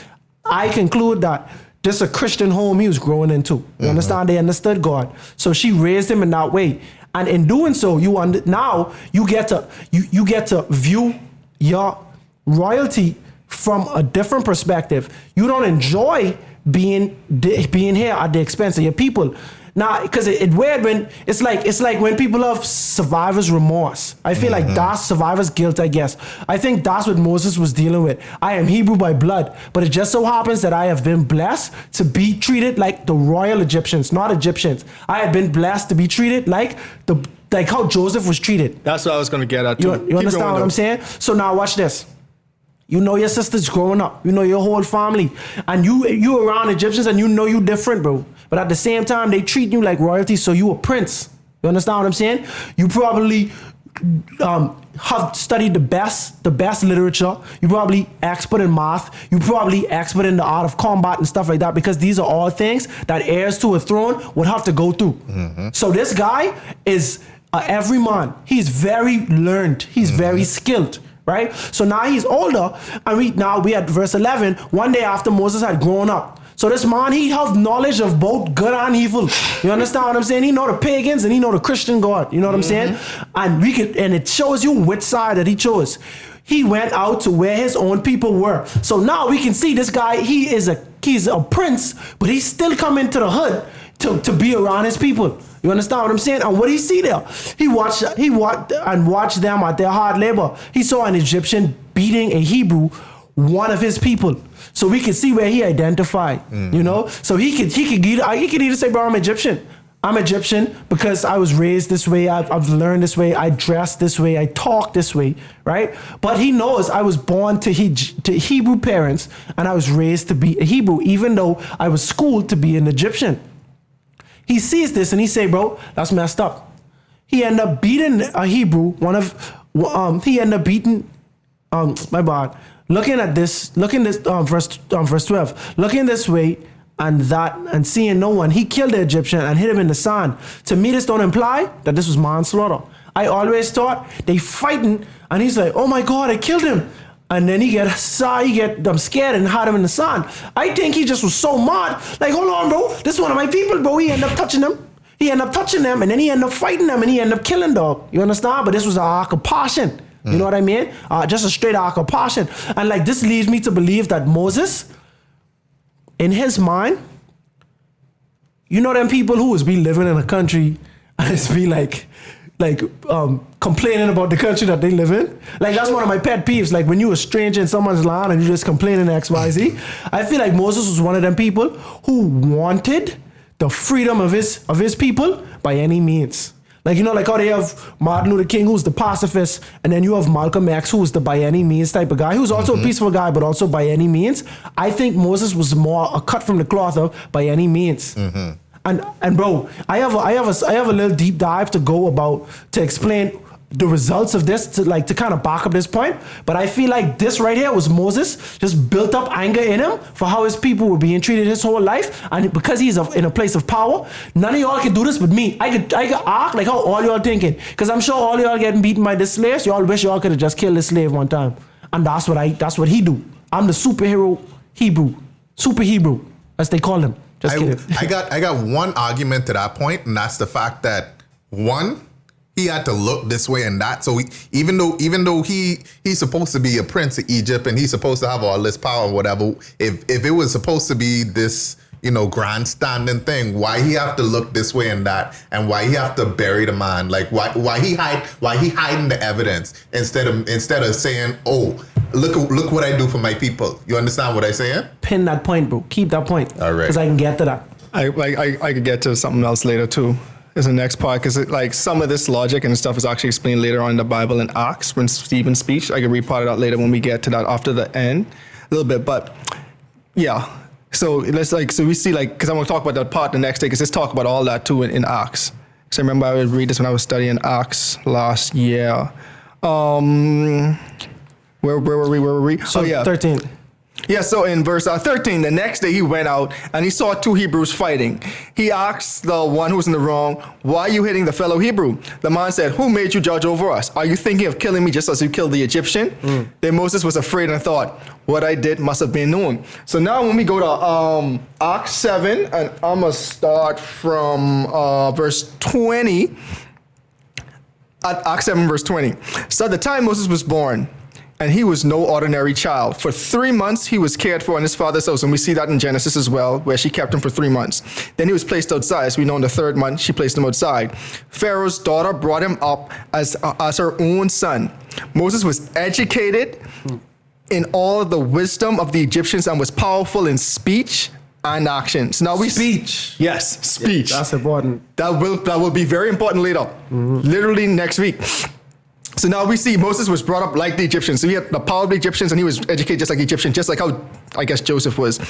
I conclude that this is a Christian home he was growing into. You understand? They understood God. So she raised him in that way. And in doing so, now you get to view your royalty from a different perspective. You don't enjoy being here at the expense of your people. Now, because it's weird when it's like when people have survivor's remorse. I feel like that's survivor's guilt, I guess. I think that's what Moses was dealing with. I am Hebrew by blood, but it just so happens that I have been blessed to be treated like the royal Egyptians, not Egyptians. I have been blessed to be treated like how Joseph was treated. That's what I was going to get at. You understand what I'm saying? So now watch this. You know your sister's growing up. You know your whole family. And you around Egyptians and you know you different, bro. But at the same time, they treat you like royalty, so you a prince. You understand what I'm saying? You probably have studied the best literature. You probably expert in math. You probably expert in the art of combat and stuff like that, because these are all things that heirs to a throne would have to go through. So this guy is every man. He's very learned. He's very skilled. Right? So now he's older, and we at verse 11, one day after Moses had grown up. So this man, he have knowledge of both good and evil. You understand what I'm saying? He know the pagans and he know the Christian God. You know what I'm saying? And it shows you which side that he chose. He went out to where his own people were. So now we can see this guy, he's a prince, but he's still coming to the hood to be around his people. You understand what I'm saying? And what did he see there? He watched them at their hard labor. He saw an Egyptian beating a Hebrew, one of his people. So we can see where he identified, you know? So he could either say, bro, I'm Egyptian. I'm Egyptian because I was raised this way. I've learned this way. I dress this way. I talk this way, right? But he knows I was born to Hebrew parents and I was raised to be a Hebrew, even though I was schooled to be an Egyptian. He sees this and he say, bro, that's messed up. He ended up beating a Hebrew, looking at this, verse 12, looking this way and that and seeing no one, he killed the Egyptian and hit him in the sand. To me, this don't imply that this was manslaughter. I always thought they fighting and he's like, oh my God, I killed him. And then he get scared and hide him in the sand. I think he just was so mad. Like, hold on, bro. This is one of my people, bro. He ended up touching them. And then he ended up fighting them and he ended up killing dog. You understand? But this was an arc of passion. You know what I mean? Just a straight arc of passion. And like, this leads me to believe that Moses, in his mind, you know them people who was be living in a country and it's be like complaining about the country that they live in. Like, that's one of my pet peeves. Like, when you a stranger in someone's land and you just complaining XYZ. I feel like Moses was one of them people who wanted the freedom of his people by any means. Like, you know, like how they have Martin Luther King, who's the pacifist, and then you have Malcolm X, who's the by any means type of guy, who's also a peaceful guy, but also by any means. I think Moses was more a cut from the cloth of by any means. And bro, I have a little deep dive to go about to explain the results of this to kind of back up this point. But I feel like this right here was Moses just built up anger in him for how his people were being treated his whole life, and because he's in a place of power, none of y'all can do this but me. I could act like how all y'all thinking, because I'm sure all y'all getting beaten by this slaves. Y'all wish y'all could have just killed this slave one time, and that's what he do. I'm the superhero Hebrew, super Hebrew as they call him. Just kidding. I got one argument to that point, and that's the fact that one, he had to look this way and that. So even though he's supposed to be a prince of Egypt and he's supposed to have all this power or whatever, if it was supposed to be this, you know, grandstanding thing, why he have to look this way and that, and why he have to bury the man? Like, why he hiding the evidence instead of saying, oh, look what I do for my people. You understand what I saying? Pin that point, bro. Keep that point. All right. Because I can get to that. I could get to something else later too. Is the next part, because like some of this logic and stuff is actually explained later on in the Bible in Acts when Stephen's speech. I can read part of that later when we get to that after the end a little bit. But yeah, so we see, like, because I'm going to talk about that part the next day, because let's talk about all that too in Acts. Because I remember I would read this when I was studying Acts last year. Where were we? So, 13. Yeah, so in verse 13, the next day he went out and he saw two Hebrews fighting. He asked the one who was in the wrong, why are you hitting the fellow Hebrew? The man said, who made you judge over us? Are you thinking of killing me just as you killed the Egyptian? Then Moses was afraid and thought, what I did must have been known. So now when we go to Acts 7, and I'm going to start from verse 20. At Acts 7, verse 20. So at the time Moses was born, and he was no ordinary child. For 3 months, he was cared for in his father's house. And we see that in Genesis as well, where she kept him for 3 months. Then he was placed outside. As we know, in the 3rd month, she placed him outside. Pharaoh's daughter brought him up as her own son. Moses was educated in all of the wisdom of the Egyptians and was powerful in speech and actions. Now Speech. Yes, speech. Yeah, that's important. That will be very important later. Literally next week. So now we see Moses was brought up like the Egyptians. So he had the power of the Egyptians and he was educated just like the Egyptians, just like how, I guess, Joseph was.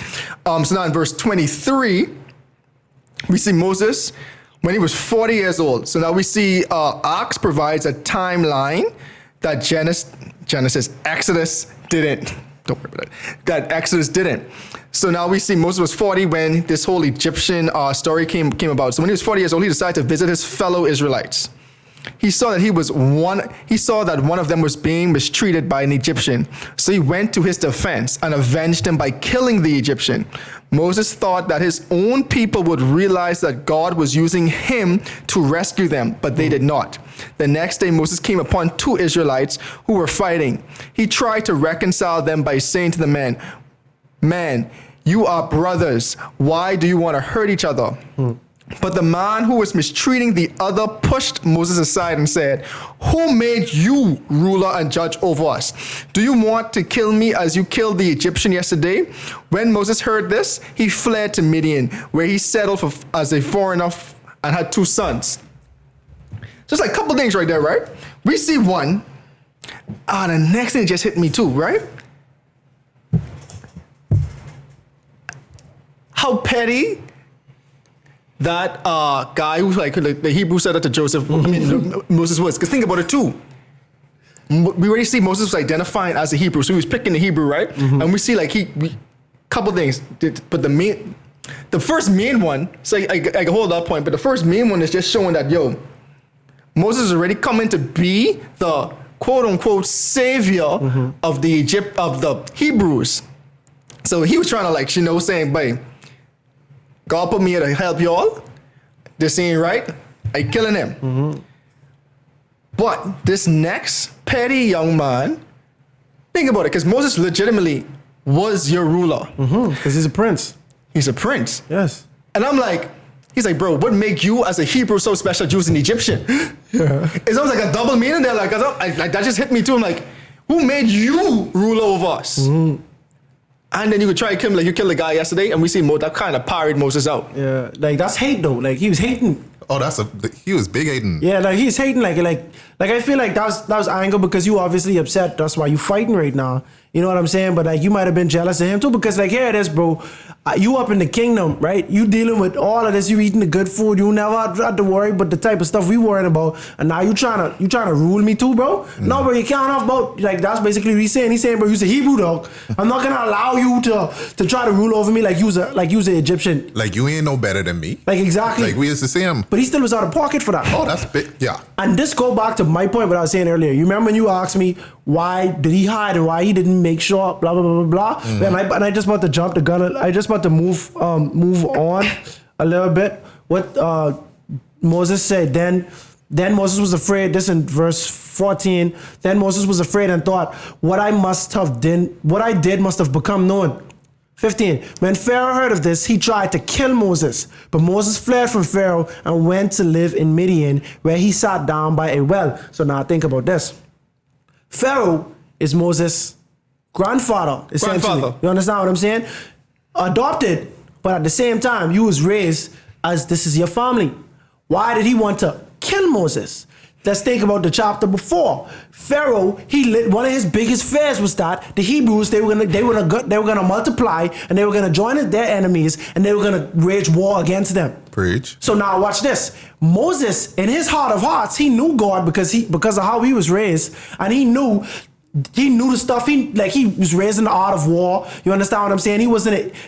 So now in verse 23, we see Moses when he was 40 years old. So now we see Acts provides a timeline that Exodus didn't. Don't worry about that. That Exodus didn't. So now we see Moses was 40 when this whole Egyptian story came about. So when he was 40 years old, he decided to visit his fellow Israelites. He saw that one of them was being mistreated by an Egyptian. So he went to his defense and avenged him by killing the Egyptian. Moses thought that his own people would realize that God was using him to rescue them, but they did not. The next day, Moses came upon 2 Israelites who were fighting. He tried to reconcile them by saying to the men, "Man, you are brothers. Why do you want to hurt each other?" But the man who was mistreating the other pushed Moses aside and said, "Who made you ruler and judge over us? Do you want to kill me as you killed the Egyptian yesterday?" When Moses heard this, he fled to Midian, where he settled as a foreigner and had 2 sons. Just like a couple things right there, right? We see one. The next thing just hit me too, right? How petty that guy who's like the Hebrew said that to Joseph, Moses was. Because think about it too. We already see Moses was identifying as a Hebrew, so he was picking the Hebrew, right? And we see like couple things. But the first main one, so I can hold that point, but the first main one is just showing that, Moses is already coming to be the quote unquote savior of the Hebrews. So he was trying to saying, "Bye, God put me here to help y'all. This ain't right. I killing him." But this next petty young man, think about it, because Moses legitimately was your ruler. Because he's a prince. He's a prince. Yes. And I'm like, he's like, "Bro, what make you as a Hebrew so special using Egyptian?" It's almost like a double meaning there. Like that just hit me too. I'm like, who made you rule over us? And then you could try to kill him like you killed the guy yesterday, and we see that kind of parried Moses out. Yeah, like that's hate though. Like he was hating. Oh, he was big hating. Yeah, like he's hating. Like I feel like that was anger because you obviously upset. That's why you fighting right now. You know what I'm saying? But like you might have been jealous of him too because like here it is, bro. You up in the kingdom, right? You dealing with all of this. You eating the good food. You never have to worry about the type of stuff we worrying about. And now you trying to rule me too, bro? No, bro. You can't have both. Like that's basically what he's saying. He's saying, bro, you're a Hebrew dog. I'm not gonna allow you to try to rule over me like you's an Egyptian. Like you ain't no better than me. Like exactly. Like we used to see him. But he still was out of pocket for that. Oh, that's big. Yeah. And this go back to my point what I was saying earlier. You remember when you asked me why did he hide and why he didn't make sure blah blah blah blah blah. And I just about to jump the gun. I just about to move on a little bit. What Moses said. Then Moses was afraid. This in verse 14. Then Moses was afraid and thought, what I did must have become known. 15. When Pharaoh heard of this, he tried to kill Moses. But Moses fled from Pharaoh and went to live in Midian, where he sat down by a well. So now think about this. Pharaoh is Moses' grandfather, essentially. You understand what I'm saying? Adopted, but at the same time, you was raised as this is your family. Why did he want to kill Moses? Let's think about the chapter before. Pharaoh, one of his biggest fears was that the Hebrews they were gonna multiply and they were gonna join their enemies and they were gonna wage war against them. Preach. So now watch this. Moses, in his heart of hearts, he knew God because of how he was raised, and he knew the stuff. He was raised in the art of war. You understand what I'm saying?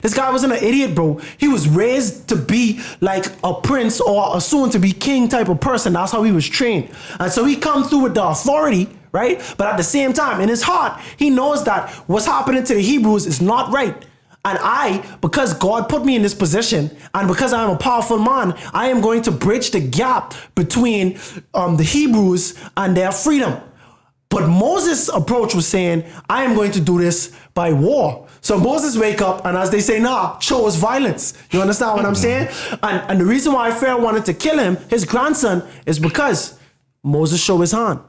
This guy wasn't an idiot, bro. He was raised to be like a prince or a soon to be king type of person. That's how he was trained. And so he comes through with the authority, right? But at the same time, in his heart, he knows that what's happening to the Hebrews is not right. And because God put me in this position, and because I am a powerful man, I am going to bridge the gap between the Hebrews and their freedom. But Moses' approach was saying, I am going to do this by war. So Moses wake up and as they say, chose violence. You understand what I'm saying? And the reason why Pharaoh wanted to kill him, his grandson, is because Moses showed his hand.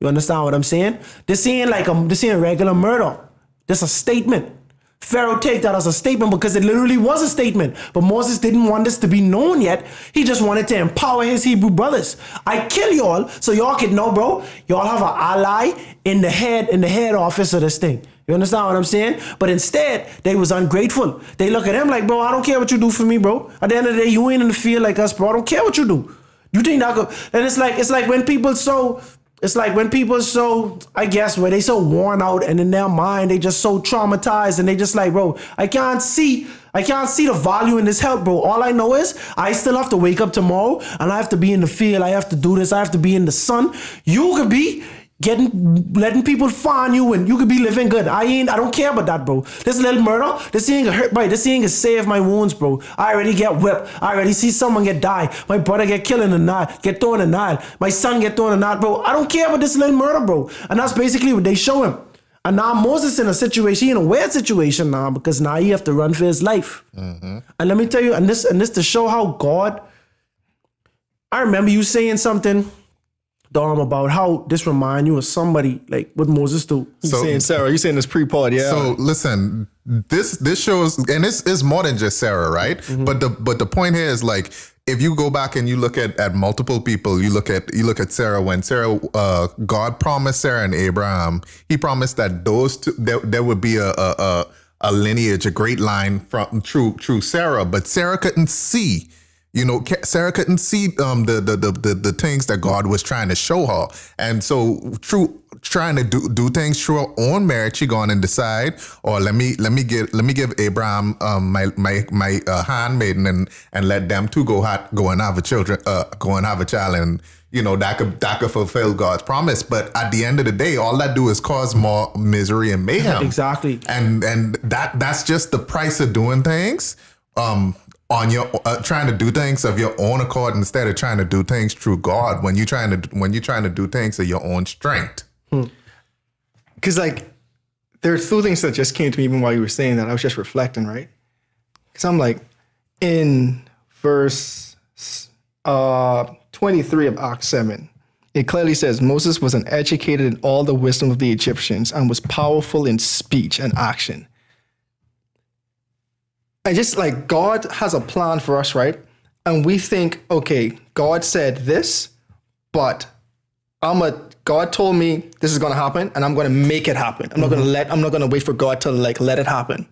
You understand what I'm saying? This ain't regular murder. This is a statement. Pharaoh take that as a statement because it literally was a statement. But Moses didn't want this to be known yet. He just wanted to empower his Hebrew brothers. I kill y'all so y'all can know, bro, y'all have an ally in the head office of this thing. You understand what I'm saying? But instead, they was ungrateful. They look at him like, bro, I don't care what you do for me, bro. At the end of the day, you ain't in the field like us, bro. I don't care what you do. You think that go? And it's like when people it's like when people are so, I guess, where they so worn out and in their mind, they just so traumatized and they just like, bro, I can't see the value in this help, bro. All I know is I still have to wake up tomorrow and I have to be in the field. I have to do this. I have to be in the sun. You could be letting people find you and you could be living good. I don't care about that, bro. This little murder, this ain't gonna hurt, bro. This ain't gonna save my wounds, bro. I already get whipped. I already see someone get die. My brother get killed in the night, get thrown in the Nile. My son get thrown in the Nile, bro. I don't care about this little murder, bro. And that's basically what they show him. And now Moses in a situation, in a weird situation now, because now he have to run for his life. And let me tell you, and this to show how God, I remember you saying something, Dom, about how this remind you of somebody like what Moses do. You saying Sarah? You saying this pre-pod? Yeah. So listen, this shows, and it's more than just Sarah, right? But the point here is like, if you go back and you look at multiple people, you look at Sarah. When Sarah, God promised Sarah and Abraham, He promised that those two, there would be a lineage, a great line from through Sarah, but Sarah couldn't see. Sarah couldn't see the things that God was trying to show her, and so through trying to do things through her own merit, she gone and decide, or let me give Abraham my handmaiden and let them two go and have a child, and that could fulfill God's promise. But at the end of the day, all that do is cause more misery and mayhem. Exactly, and that's just the price of doing things. On your trying to do things of your own accord instead of trying to do things through God when you're trying to do things of your own strength. Because like there are two things that just came to me even while you were saying that. I was just reflecting, right? Because I'm like, in verse 23 of Acts 7, it clearly says Moses was educated in all the wisdom of the Egyptians and was powerful in speech and action. And just like God has a plan for us, right? And we think, okay, God said this, but God told me this is gonna happen, and I'm gonna make it happen. I'm not gonna wait for God to like let it happen.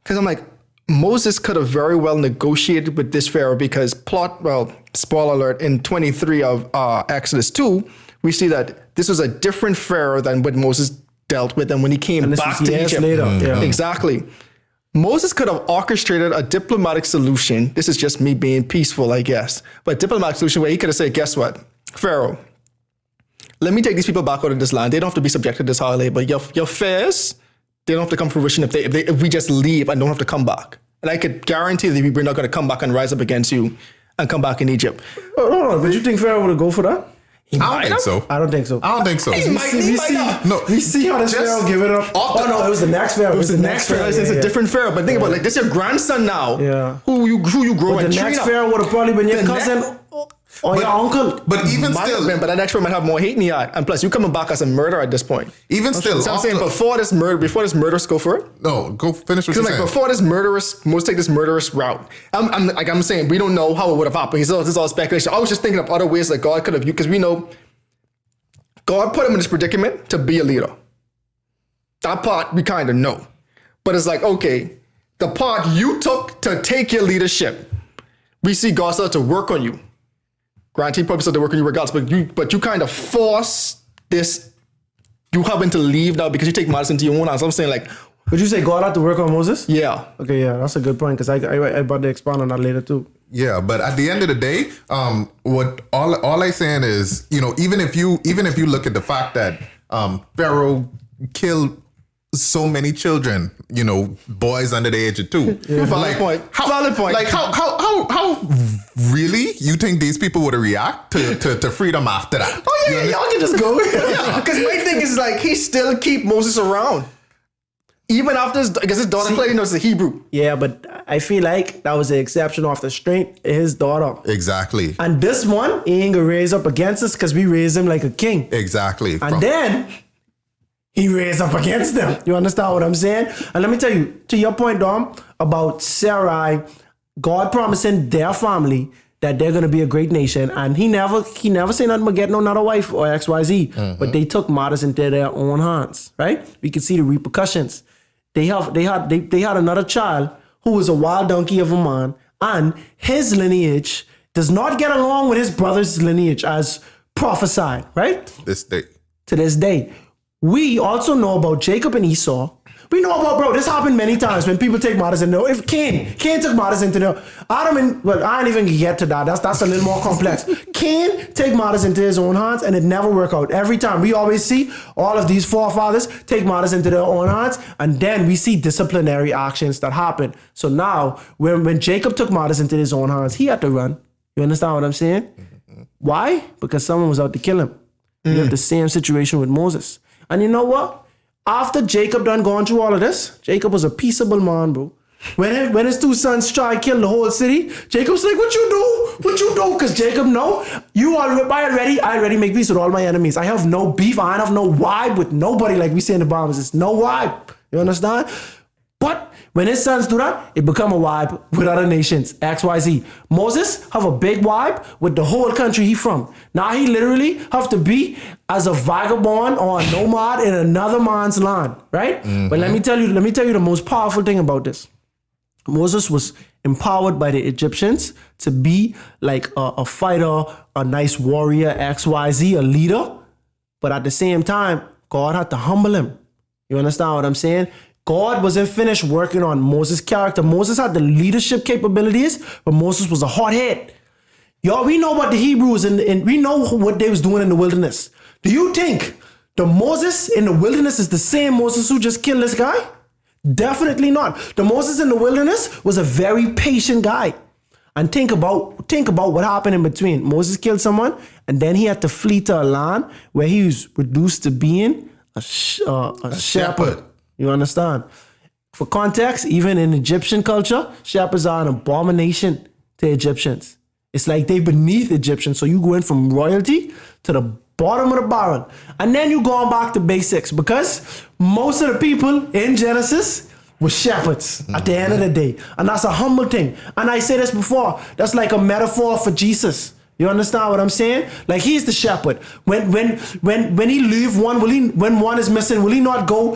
Because I'm like, Moses could have very well negotiated with this Pharaoh because spoiler alert, in 23 of Exodus 2, we see that this was a different Pharaoh than what Moses dealt with and when he came back to Egypt. Later. Yeah. Exactly. Moses could have orchestrated a diplomatic solution. This is just me being peaceful, I guess. But diplomatic solution where he could have said, guess what? Pharaoh, let me take these people back out of this land. They don't have to be subjected to this hard labor. Your fears, they don't have to come to fruition if we just leave and don't have to come back. And I could guarantee that we're not going to come back and rise up against you and come back in Egypt. No, but you think Pharaoh would go for that? I don't think so. I don't think so. We see how this Pharaoh give it up. It was the next Pharaoh. It was the next Pharaoh. It's a different Pharaoh. But think about it, like this is your grandson now. Yeah. Who you grow and train up. The next Pharaoh would have probably been your cousin or your uncle. But even still, but that next Pharaoh might have more hate in the eye. And plus, you coming back as a murderer at this point. Even still, so I'm saying before this murderous go for it. No, go finish what you're saying. Before this Moses take this murderous route. I'm saying we don't know how it would have happened. This is all speculation. I was just thinking of other ways that God could have used, because we know God put him in this predicament to be a leader. That part we kind of know. But it's like, okay, the part you took to take your leadership, we see God start to work on you. Granted, he probably started to work on you regardless, but you kind of force this, you having to leave now because you take matters into your own hands. I'm saying like, would you say God had to work on Moses? Yeah. Okay, yeah, that's a good point, because I about to expand on that later too. Yeah, but at the end of the day, what all I'm saying is, even if you look at the fact that Pharaoh killed so many children, boys under the age of 2. Yeah. Valid point. Like how really you think these people would react to freedom after that? Oh yeah, y'all can just go. Because my thing is like he still keep Moses around. Even after his daughter clearly knows the Hebrew. Yeah, but I feel like that was the exception off the strength of his daughter. Exactly. And this one, he ain't gonna raise up against us because we raised him like a king. Exactly. And then he raised up against them. You understand what I'm saying? And let me tell you, to your point, Dom, about Sarai, God promising their family that they're gonna be a great nation, and he never said nothing about getting another wife or XYZ. Mm-hmm. But they took matters into their own hands, right? We could see the repercussions. They had another child who was a wild donkey of a man, and his lineage does not get along with his brother's lineage as prophesied, right? This day. To this day. We also know about Jacob and Esau. We know about, bro, this happened many times when people take matters into, if Cain took matters into the, Adam and, well, I ain't even get to that. That's a little more complex. Cain take matters into his own hands and it never work out. Every time we always see all of these forefathers take matters into their own hands and then we see disciplinary actions that happen. So now, when Jacob took matters into his own hands, he had to run. You understand what I'm saying? Why? Because someone was out to kill him. You have the same situation with Moses. And you know what? After Jacob done gone through all of this, Jacob was a peaceable man, bro. When his two sons try to kill the whole city, Jacob's like, what you do? What you do? Because Jacob know, I already make peace with all my enemies. I have no beef. I have no vibe with nobody, like we say in the Bible. It's no vibe. You understand? But when his sons do that, it become a vibe with other nations, XYZ. Moses have a big vibe with the whole country he from. Now he literally have to be as a vagabond or a nomad in another man's land, right? But let me tell you the most powerful thing about this. Moses was empowered by the Egyptians to be like a fighter, a nice warrior, XYZ, a leader. But at the same time, God had to humble him. You understand what I'm saying? God wasn't finished working on Moses' character. Moses had the leadership capabilities, but Moses was a hothead. Y'all, we know about the Hebrews and we know what they was doing in the wilderness. Do you think the Moses in the wilderness is the same Moses who just killed this guy? Definitely not. The Moses in the wilderness was a very patient guy. And think about what happened in between. Moses killed someone, and then he had to flee to a land where he was reduced to being a shepherd. You understand? For context, even in Egyptian culture, shepherds are an abomination to Egyptians. It's like they beneath Egyptians. So you go in from royalty to the bottom of the barrel. And then you going back to basics because most of the people in Genesis were shepherds at the end of the day. And that's a humble thing. And I said this before, that's like a metaphor for Jesus. You understand what I'm saying? Like he's the shepherd. When he leave one, when one is missing, will he not go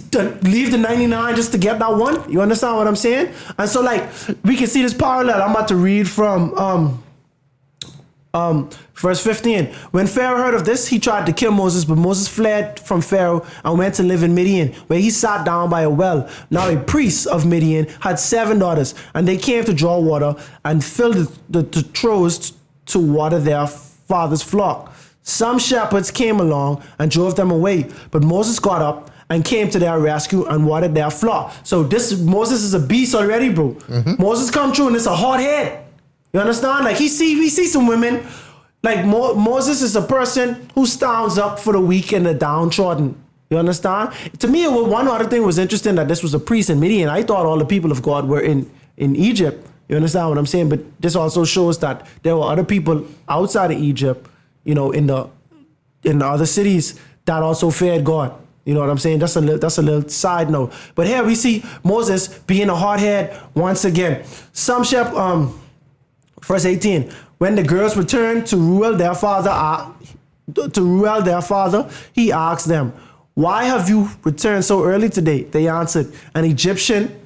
to leave the 99 just to get that one? You understand what I'm saying? And so like we can see this parallel. I'm about to read from verse 15. When Pharaoh heard of this, he tried to kill Moses, but Moses fled from Pharaoh and went to live in Midian, where he sat down by a well. Now a priest of Midian had 7 daughters, and they came to draw water and filled the troughs to water their father's flock. Some shepherds came along and drove them away, but Moses got up and came to their rescue and watered their flock. So this Moses is a beast already, bro. Moses come through and it's a hard head. You understand? Like we see some women, like Moses is a person who stands up for the weak and the downtrodden. You understand? To me, one other thing was interesting that this was a priest in Midian. I thought all the people of God were in Egypt. You understand what I'm saying? But this also shows that there were other people outside of Egypt, you know, in the other cities that also feared God. You know what I'm saying? That's a little side note. But here we see Moses being a hardhead once again. Verse 18. When the girls returned to rule their father, he asked them, "Why have you returned so early today?" They answered, "An Egyptian."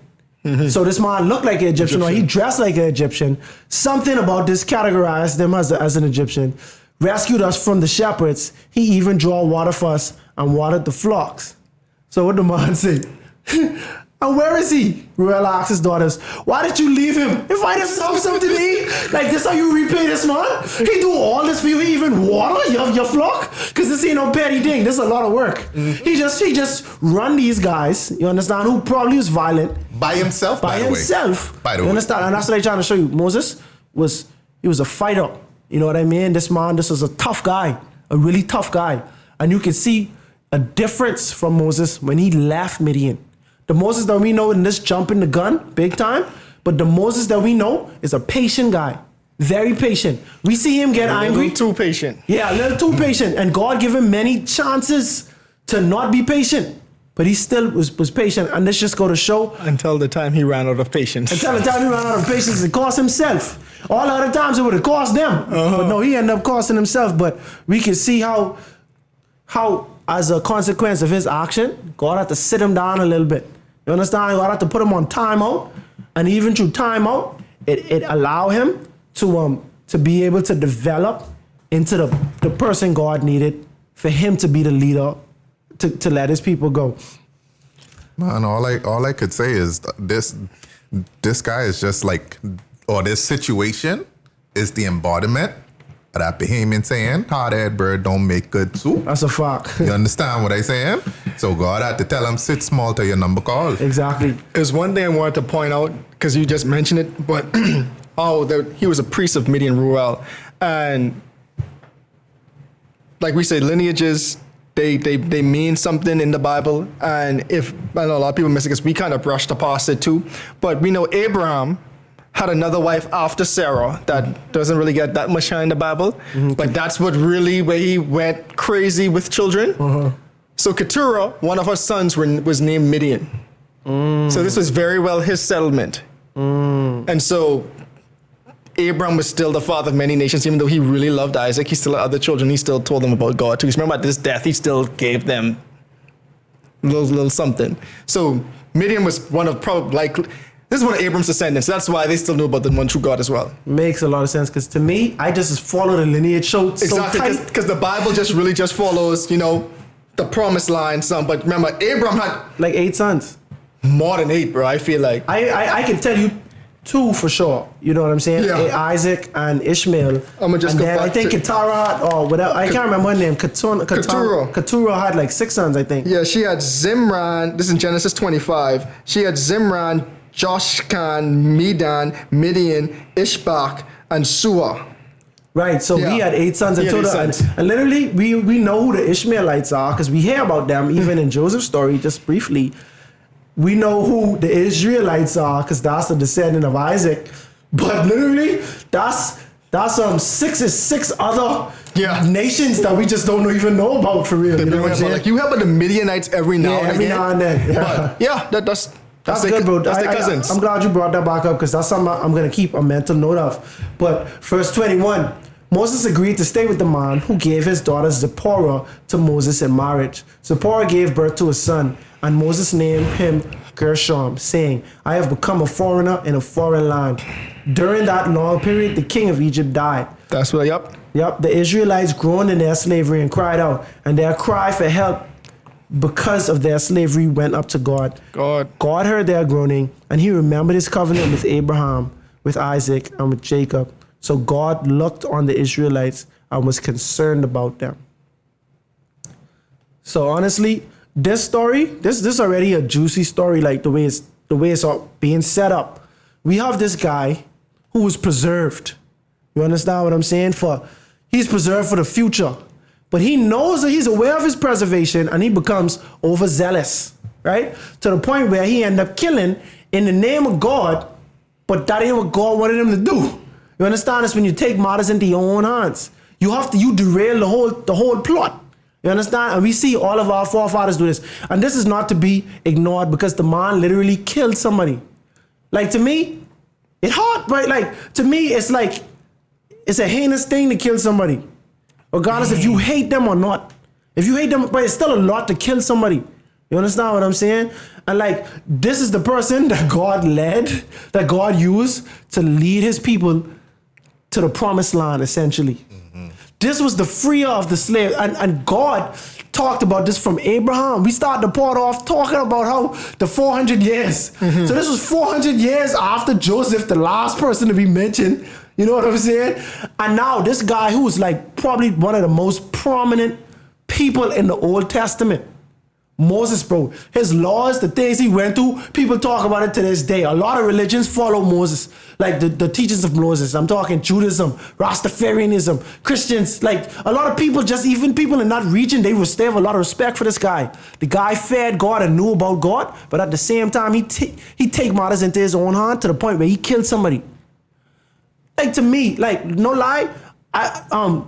So this man looked like an Egyptian, or he dressed like an Egyptian. Something about this categorized them as an Egyptian. Rescued us from the shepherds. He even drew water for us and watered the flocks. So what the man say? And where is he? Ruel asked his daughters, "Why did you leave him? Invite himself something to eat. Like this how you repay this man? He do all this for you. He even water your flock? Because this ain't no petty thing. This is a lot of work." He just run these guys, you understand, who probably was violent. By himself, By himself. By the way. You understand? And that's what I'm trying to show you. Moses was a fighter. You know what I mean? This was a tough guy. A really tough guy. And you can see a difference from Moses when he left Midian. The Moses that we know in this jumping the gun, big time, but the Moses that we know is a patient guy. Very patient. We see him get angry. A little too patient. Yeah, a little too patient. And God gave him many chances to not be patient. But he still was patient. And this just go to show. Until the time he ran out of patience. It cost himself. All other times it would have cost them. But no, he ended up costing himself. But we can see how as a consequence of his action, God had to sit him down a little bit. You understand? God had to put him on timeout. And even through timeout, it allowed him to be able to develop into the person God needed for him to be the leader to let his people go. Man, all I could say is this guy is just like, or this situation is the embodiment of that Bahamian saying, hard-head bird don't make good soup. That's a fact. You understand what I saying? So God had to tell him, sit small till your number called. Exactly. There's one thing I wanted to point out, because you just mentioned it, but he was a priest of Midian Ruel. And like we say, lineages, they mean something in the Bible. And I know a lot of people miss it because we kind of brushed past it too. But we know Abraham had another wife after Sarah that doesn't really get that much shine in the Bible. Mm-hmm. But that's where he went crazy with children. Uh-huh. So Keturah, one of her sons, was named Midian. So this was very well his settlement. And so Abraham was still the father of many nations, even though he really loved Isaac. He still had other children. He still told them about God too. Because remember, at his death, he still gave them a little something. So Midian was one of this is one of Abraham's descendants. That's why they still knew about the one true God as well. Makes a lot of sense, because to me, I just follow the lineage so tight. Because the Bible just follows, the promised line. But remember, Abraham had like 8 sons. More than 8, bro. I feel like I can tell you 2 for sure. You know what I'm saying? Yeah. Isaac and Ishmael. I'm gonna just and go then back I think Keturah or whatever. I can't remember her name. Keturah had like 6 sons, I think. Yeah, she had Zimran. This is in Genesis 25. She had Zimran, Joshkan, Medan, Midian, Ishbak, and Suah. Right, so he had 8 sons in total. And literally, we know who the Ishmaelites are because we hear about them even in Joseph's story, just briefly. We know who the Israelites are because that's the descendant of Isaac. But literally, that's 6 other nations that we just don't even know about for real. You know what I'm saying? Like you have the Midianites every now and then. Yeah. But that's good, bro. That's the cousins. I'm glad you brought that back up because that's something I'm going to keep a mental note of. But verse 21, Moses agreed to stay with the man who gave his daughter Zipporah to Moses in marriage. Zipporah gave birth to a son, and Moses named him Gershom, saying, I have become a foreigner in a foreign land. During that long period, the king of Egypt died. That's what, yep. The Israelites groaned in their slavery and cried out, and their cry for help because of their slavery went up to God. God heard their groaning, and he remembered his covenant with Abraham, with Isaac, and with Jacob. So God looked on the Israelites and was concerned about them. So honestly, this story, this is already a juicy story, like the way it's all being set up. We have this guy who was preserved. You understand what I'm saying? He's preserved for the future. But he knows that he's aware of his preservation and he becomes overzealous, right? To the point where he end up killing in the name of God, but that ain't what God wanted him to do. You understand? It's when you take matters into your own hands. You derail the whole plot. You understand? And we see all of our forefathers do this. And this is not to be ignored because the man literally killed somebody. Like, to me, it hurt, right? Like, to me, it's like, it's a heinous thing to kill somebody. Regardless if you hate them or not. If you hate them, but it's still a lot to kill somebody. You understand what I'm saying? And like, this is the person that God led, that God used to lead his people to the promised land, essentially. Mm-hmm. This was the freer of the slave. And God talked about this from Abraham. We started the part off talking about how the 400 years. Mm-hmm. So this was 400 years after Joseph, the last person to be mentioned. You know what I'm saying? And now this guy who was like probably one of the most prominent people in the Old Testament, Moses, bro, his laws, the things he went through, people talk about it to this day. A lot of religions follow Moses, like the teachings of Moses. I'm talking Judaism, Rastafarianism, Christians, like a lot of people, just even people in that region, they have a lot of respect for this guy. The guy feared God and knew about God, but at the same time, he take matters into his own hand to the point where he killed somebody. Like, to me, like, no lie,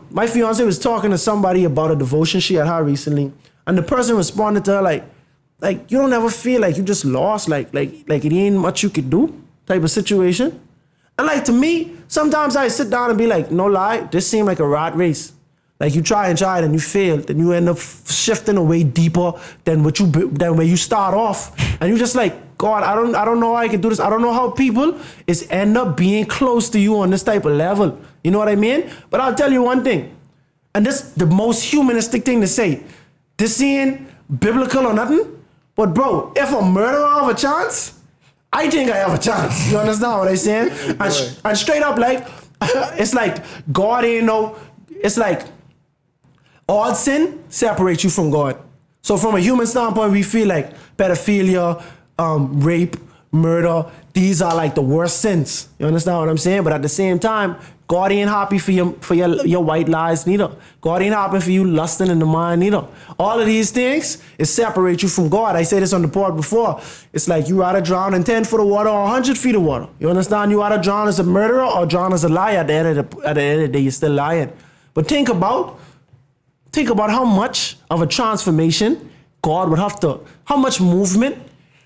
my fiance was talking to somebody about a devotion she had had recently, and the person responded to her like you don't ever feel like you just lost, like it ain't much you could do type of situation. And like, to me, sometimes I sit down and be like, no lie, this seemed like a rat race. Like, you try and you fail, then you end up shifting away deeper than where you start off, and you just like, God, I don't know how I can do this. I don't know how people end up being close to you on this type of level. You know what I mean? But I'll tell you one thing. And this the most humanistic thing to say. This ain't biblical or nothing. But bro, if a murderer have a chance, I think I have a chance. You understand what I'm saying? And straight up, like, it's like God ain't no, it's like all sin separates you from God. So from a human standpoint, we feel like pedophilia, rape, murder, these are like the worst sins. You understand what I'm saying? But at the same time, God ain't happy for your white lies neither. God ain't happy for you lusting in the mind neither. All of these things, it separate you from God. I said this on the pod before. It's like you rather drown in 10 foot of water or 100 feet of water. You understand? You rather drown as a murderer or drown as a liar. At the end of the day, you're still lying. But think about how much of a transformation God would have to, how much movement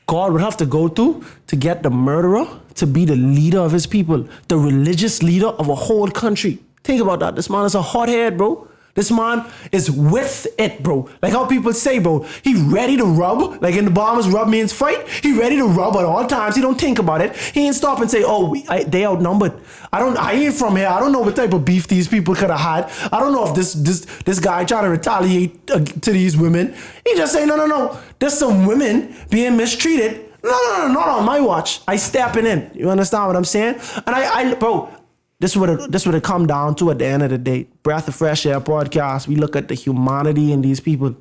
God would have to go through to get the murderer to be the leader of his people, the religious leader of a whole country. Think about that. This man is a hothead, bro. This man is with it, bro. Like how people say, bro, he ready to rub. Like in the Bombers, rub means fight. He ready to rub at all times. He don't think about it. He ain't stop and say, oh, they outnumbered. I ain't from here. I don't know what type of beef these people could have had. I don't know if this guy trying to retaliate to these women. He just say, no. There's some women being mistreated. No, not on my watch. I stepping in. You understand what I'm saying? And bro, this would have come down to at the end of the day. Breath of Fresh Air podcast. We look at the humanity in these people.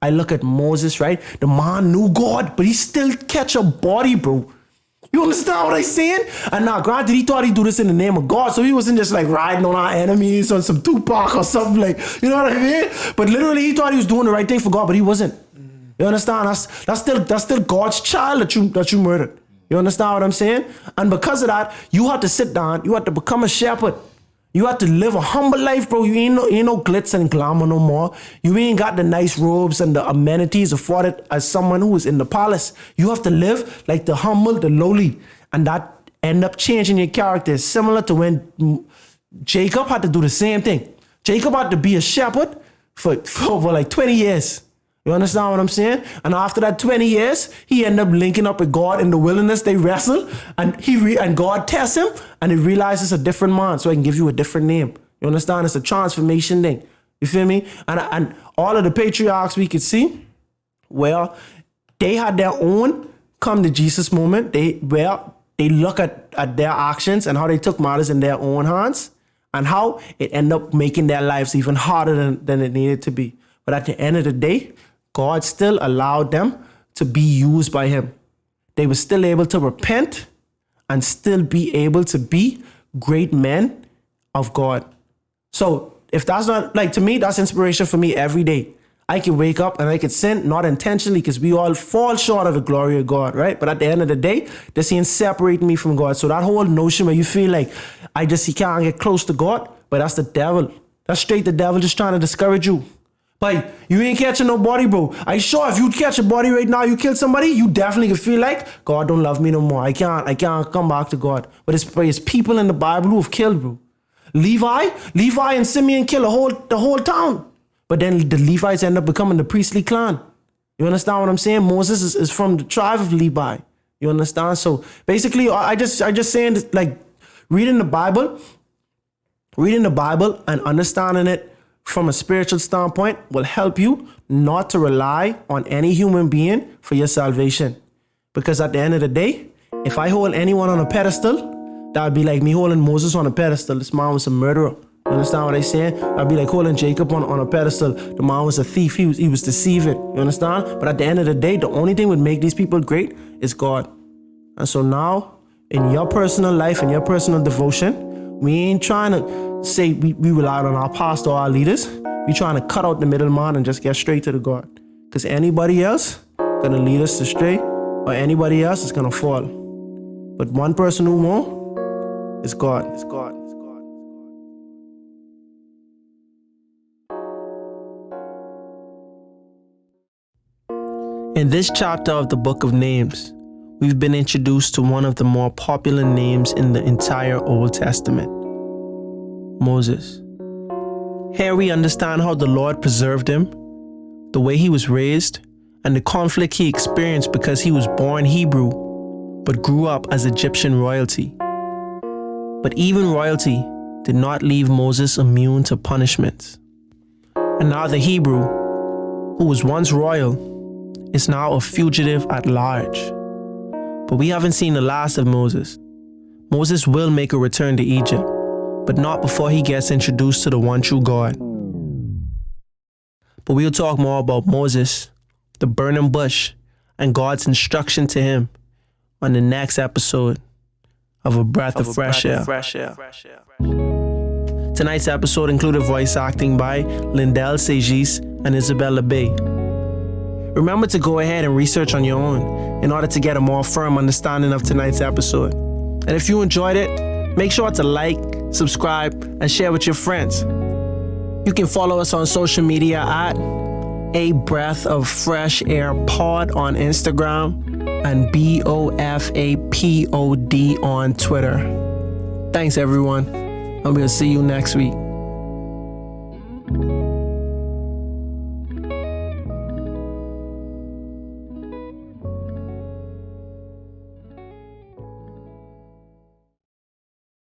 I look at Moses, right? The man knew God, but he still catch a body, bro. You understand what I'm saying? And now, granted, he thought he'd do this in the name of God, so he wasn't just like riding on our enemies on some Tupac or something like, you know what I mean? But literally, he thought he was doing the right thing for God, but he wasn't. You understand? That's still God's child that you murdered. You understand what I'm saying? And because of that, you have to sit down. You have to become a shepherd. You have to live a humble life, bro. You ain't no glitz and glamour no more. You ain't got the nice robes and the amenities afforded as someone who is in the palace. You have to live like the humble, the lowly. And that end up changing your character. It's similar to when Jacob had to do the same thing. Jacob had to be a shepherd for like 20 years. You understand what I'm saying? And after that 20 years, he ended up linking up with God in the wilderness. They wrestle, and God tests him, and he realizes a different man, so I can give you a different name. You understand? It's a transformation thing. You feel me? And all of the patriarchs we could see, well, they had their own come to Jesus moment. They look at their actions and how they took matters in their own hands, and how it ended up making their lives even harder than it needed to be. But at the end of the day, God still allowed them to be used by him. They were still able to repent and still be able to be great men of God. So if that's not, like, to me, that's inspiration for me every day. I can wake up and I can sin, not intentionally, because we all fall short of the glory of God, right? But at the end of the day, this ain't separating me from God. So that whole notion where you feel like he can't get close to God, but that's the devil. That's straight the devil just trying to discourage you. Like, you ain't catching nobody, bro. I sure if you catch a body right now, you kill somebody, you definitely can feel like God don't love me no more. I can't come back to God. But it's people in the Bible who have killed, bro. Levi and Simeon kill the whole town. But then the Levites end up becoming the priestly clan. You understand what I'm saying? Moses is from the tribe of Levi. You understand? So basically, I just saying that, like, reading the Bible and understanding it from a spiritual standpoint will help you not to rely on any human being for your salvation. Because at the end of the day, if I hold anyone on a pedestal, that would be like me holding Moses on a pedestal. This man was a murderer. You understand what I'm saying? That'd be like holding Jacob on a pedestal. The man was a thief. He was deceiving. You understand? But at the end of the day, the only thing that would make these people great is God. And so now, in your personal life, in your personal devotion, we ain't trying to say we rely on our pastor or our leaders. We trying to cut out the middleman and just get straight to the God. Because anybody else gonna lead us astray, or anybody else is gonna fall. But one person who won't is God. It's God. In this chapter of the Book of Names, we've been introduced to one of the more popular names in the entire Old Testament, Moses. Here we understand how the Lord preserved him, the way he was raised, and the conflict he experienced because he was born Hebrew, but grew up as Egyptian royalty. But even royalty did not leave Moses immune to punishments. And now the Hebrew, who was once royal, is now a fugitive at large. But we haven't seen the last of Moses. Moses will make a return to Egypt, but not before he gets introduced to the one true God. But we'll talk more about Moses, the burning bush, and God's instruction to him on the next episode of A Breath of Fresh Air. Tonight's episode included voice acting by Lyndell St and Isabelle Labbe. Remember to go ahead and research on your own in order to get a more firm understanding of tonight's episode. And if you enjoyed it, make sure to like, subscribe, and share with your friends. You can follow us on social media at A Breath of Fresh Air Pod on Instagram and BOFAPOD on Twitter. Thanks everyone, and we'll see you next week.